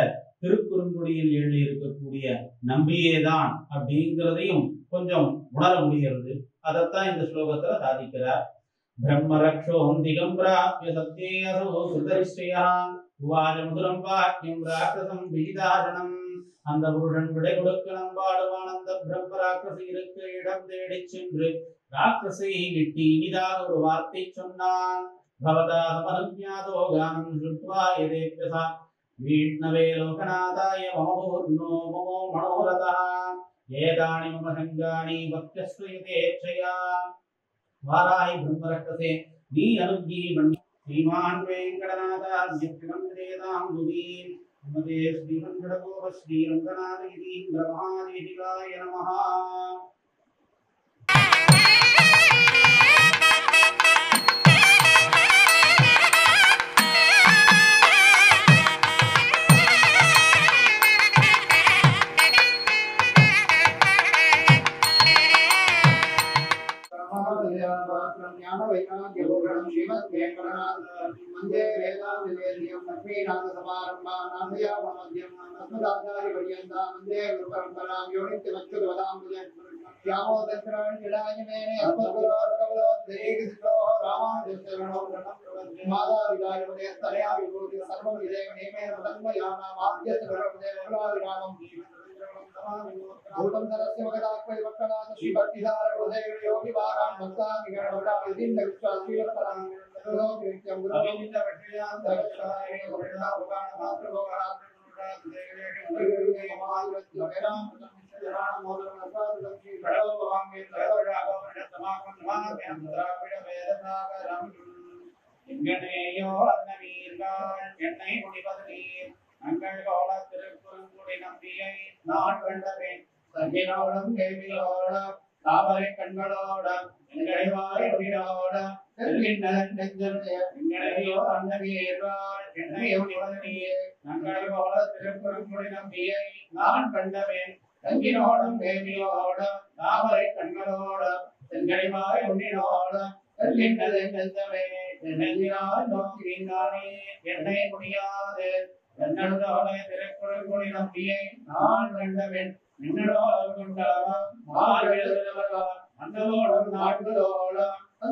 திருக்குறுங்குடியில் எழுதி இருக்கக்கூடிய நம்பியேதான் அப்படிங்கிறதையும் கொஞ்சம் உணர முடிகிறது. அதைத்தான் இந்த ஸ்லோகத்துல சாதிக்கிறார். பிரம்மரக்ஷோம் திகம்பிராப்ய சத்யேயசோ சுதரிஷ்யா உவாஜ முதலம் வாக்கியம் ராட்சசம் விகிதாரணம். அந்த புருடன் விடை கொடுக்க நம்பாடுவான் அந்த பிரம்ம ராட்சசி இருக்க இடம் தேடி சென்று ராட்சசை விட்டு இனிதாக ஒரு வார்த்தை சொன்னான். பவதாதமனுஞாதோ கானம் ஸ்ருத்வா யதேப்யசா வீட்னவே லோகநாதாய மமபூர்ணோ மமோ மனோரதா ஏதானி மம சங்கானி பக்தஸ்வயதேச்சயா. வாராய் பிரம்மரக்ஷசே நீ அனுஜ்ஞை பண்ணி ஸ்ரீமான் வேங்கடநாதாத்யம் வேதாம் குதீம் நமதே ஸ்ரீமங்கடகோப ஸ்ரீரங்கநாத யதீந்திர மகாதேசிகாய நமஹ. वंदे वेदांतवेद्यं लक्ष्मीनाथसमारम्भां नाथयामध्यं अस्मदाचार्यपर्यन्तां वन्दे गुरुपरम्परां यो नित्यमच्युतपदाम्बुजं श्यामो दशराणिजडायमेने अस्मद्गुरोर्भगवतोद्धरेकसिद्धो रामानुजशरणो मातापितायुपदेस्तनया विभूति सर्वं विदेव नेमेन तन्मयानामाद्यस्तगुरुदेवरामं भूतं सरस्य मगदाक्वैवक्कनाथ श्रीभक्तिधारगुरुदेव योगी वारान् भक्तानि गणवटाविदिन्द विश्वासीवत्तरां नित्यं गुरुविन्द वट्टयां दक्षाये वट्टा भगवान् मातृभोगात् எங்கனையோ அன்னவீர்கள் என்னை முடிவதீர் அங்கள் கோல திருக்குறுங்குடி நம்பியை நான் கண்டவேன் சங்கினோடும் கேள்வியோட தாமரை கண்களோட எங்களை வாயோட எங்களையோ அன்னவீர்கள் என்னை முடிவதீர் அங்கள் கோல திருக்குறுங்குடி நம்பியை நான் கண்டவேன் சங்கினோடும் கேள்வியோட தாமரை கண்களோட எங்களை வாயோட என்னை முடியாது என்னோட திருக்குறள் நம்பியை நான் கண்டவன் அன்னோடும் நாட்டுகளோட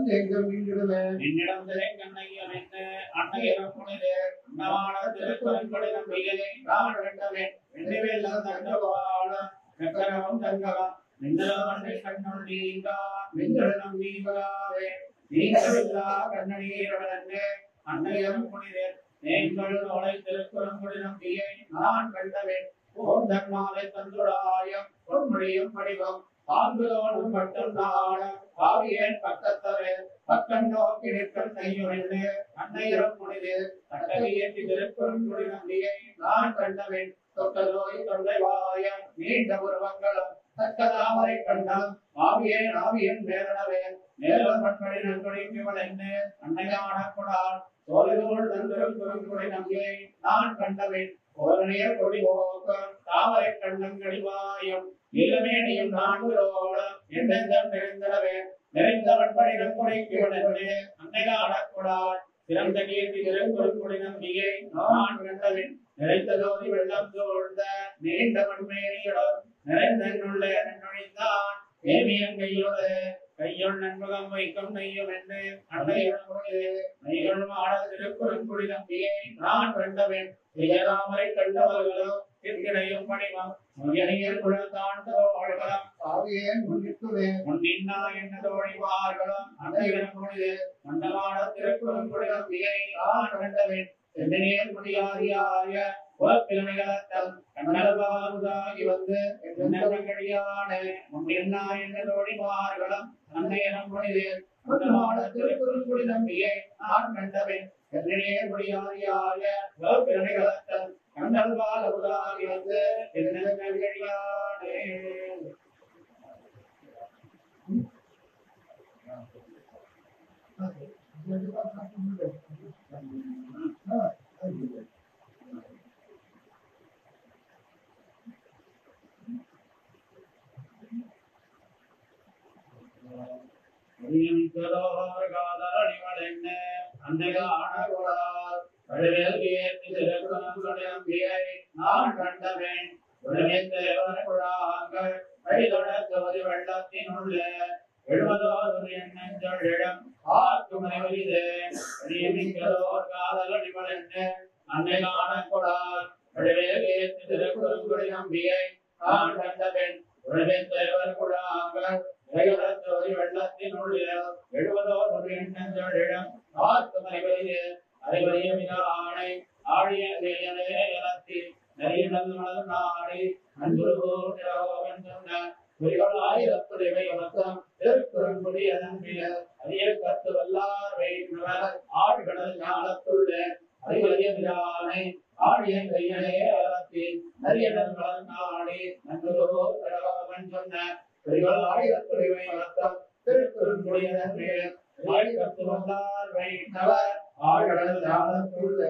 என்னிடம் திரைக்கண்ணையம் என்ன அன்னையிடம் புனிதே அன்னமான திருக்குறள் நம்பியை நான் கண்டவன் என்னவெல்லாம் தண்டவாள சக்கரமும் தங்கவம் மின்னலாண்டை கண்ணுள்ளீங்கா மின்னலம் நீங்களாவே நீங்களா கண்ணீரவனே அன்னையம் புனிதே நீங்கள் நோலை திருக்குறங்குடி நம்பியை நான் கண்டவேன் ஓம் தர்மாலை தந்துடாயம் பொன்முடியும் படிவம் பாங்குதோடும் மட்டும் நாளம் பாவியேன் பக்கத்தவே பக்கம் நோக்கி நிற்கும் கையுணே அன்னையம் புனிதே அட்டவியேற்றி திருக்குறங்குடி நம்பியை நான் கண்டவேன் தொட்டதோய் தொண்டைவாயம் நீண்ட உருவங்களும் தக்கதாமரை கண்டம் ஆவியேன் ஆவியன் வேரணவே மேலும் பண்படி நன்கொடைக்குவள் என்ன அன்னையான கொடால் சோலையோடு தந்திரும் குறுங்குடி நம்பியை நான் கண்டவேன் ஓரணிய கொடி ஓக்கம் தாமரை கண்ணம் கடிவாயம் நீலமேனியும் நான்குரோட எண்ணெந்தம் நிறைந்தனவே நிறைந்தவன் படி நன்கொடைக்குவள் என்ன அன்னையான கொடால் சிறந்த கீர்த்தி திருக்குறுங்குடி நம்பியை நான் கண்டவேன் நிறைந்ததோதி வெள்ளம் சூழ்ந்த நீண்டவன் மேனியுடன் நிறைந்துள்ள நுழைந்தான் ஏமியன் கையோடு கையுள் நண்பகம் வைக்கும் நெய்யும் என்று நெய்கள் மாட திருக்குறுங்குடி நம்பியை நான் கண்டவேன் ஜெயராமரை கண்டவர்களும் திருக்கிடையும் பணிவம் முயலியல் குழந்தான் தோழ்களும் ஆவியேன் முன்னின்னா என்ன தோழிவார்களும் அன்னையிடம் முடிது மண்டமாட திருக்குறுங்குடி நம்பியை நான் கண்டவேன் சென்னையில் முடியாதியாய உலப்பிலனைகளத்தல் கண்ணலபாருதாகி வந்து என்னடியான முன்னின்னா என்ன தோழிவார்களும் அன்னையிடம் முடிது மண்டமாட திருக்குறுங்குடி நம்பியை நான் கண்டவேன் சென்னையில் முடியாதியாய உலப்பிலனைகளத்தல் கண்ணலபாருதாகி வந்து என்னடியானே. என்ன அன்னைகான கொடார் வடிவேல் ஏற்றி திருக்குறங்குடியை நான் கண்டவேன் உலகத்தேவர் குழாங்கள் வழிதொடர்ந்து வெள்ளத்தினுள்ள எழுவதோர் எண்ணஞ்சொல்லிடம் ஆற்றுமறிவரிதே நியமிக்கிறதோர் காதலடிவளென்ன அன்னைகான கொடார் வடிவேல் ஏற்றி திருக்குறங்குடி நம்பியை நான் கண்டவேன் உலகத்தேவர் குழாங்கள் வழிதொடர்ந்து வெள்ளத்தினுள்ள எழுவதோர் எண்ணஞ்சொல்லிடம் ஆற்றுமறிவரிதே அறிவறிய மிகானை ஆழிய இலத்தி நரியனது மலர் நாடி அன்புருவோன் சொன்ன குறிகளாயிரத்துடைமை மொத்தம் திருக்குறங்குடி அதன்பிய அரிய கத்து வல்லார் வைணவர் ஆழ்கடல் ஞானத்துள்ள அறிவறிய மிகானை ஆழிய கையனே அலத்தி நரியனது மலர் நாடி அன்புருவோன் சொன்ன குறிகளாயிரத்துடைமை மொத்தம் திருக்குறங்குடி அதன்பிய அரிய கத்து வல்லார் வைணவர் ஆழ்கடல் ஞானத்துள்ள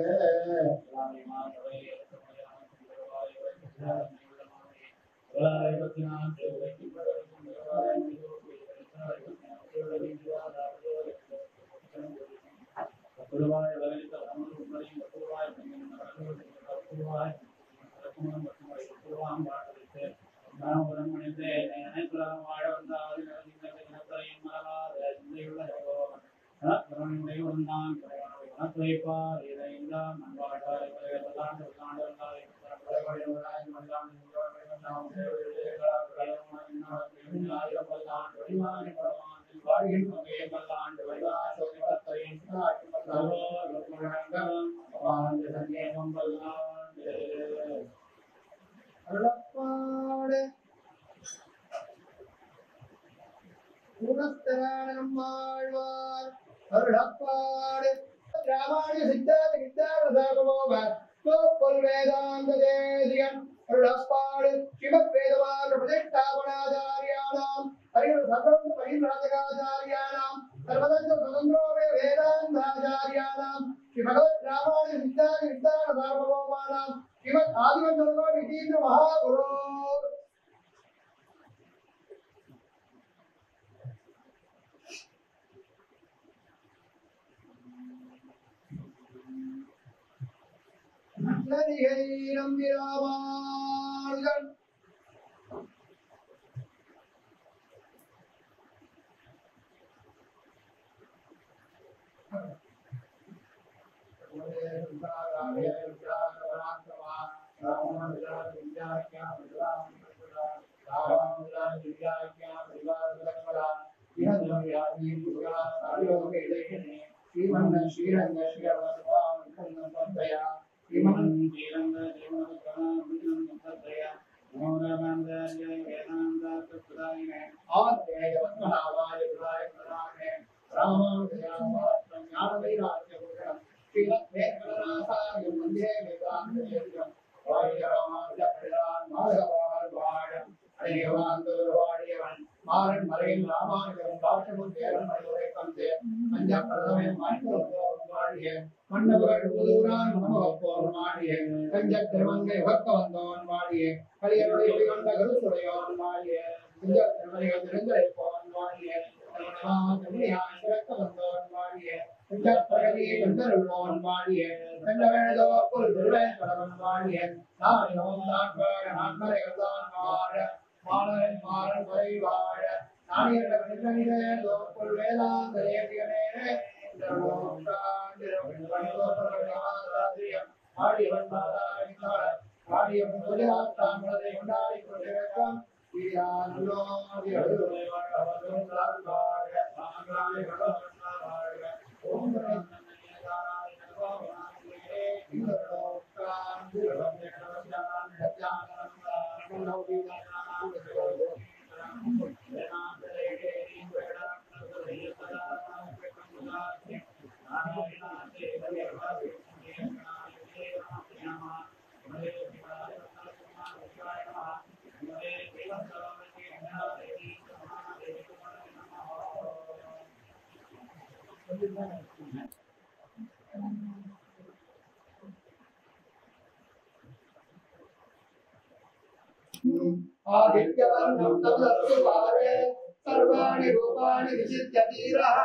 आदित्यवर्णं तमलस्तु पारे सर्वाणि रूपाणि विचित्य धीरः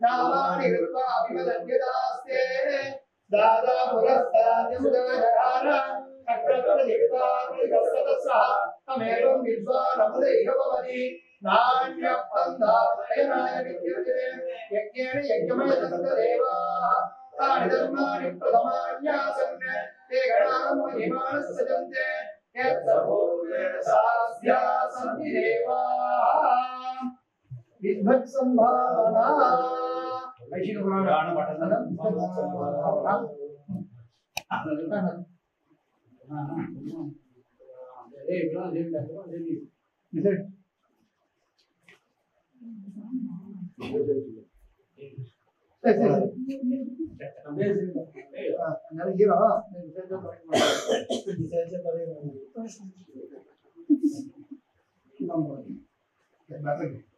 नामानि कृत्वा विमदन्यदास्ते दादा पुरस्ताद्यमुदजहार अक्रत्रदिक्त्वा प्रतिकस्ततस्सः तमेवं विद्वानमुदैः भवति नान्यपन्थायनाय विद्यते यज्ञेन यज्ञमयदन्तदेवाः तानि धर्माणि प्रथमान्यासन् ते गणां महिमानः सजन्ते यत्सपूर्वेण सास्या सन्ति देवाः विद्वत्सम्भावना वैशिकपुराण पठनं विद्वत्सम्भावना Hero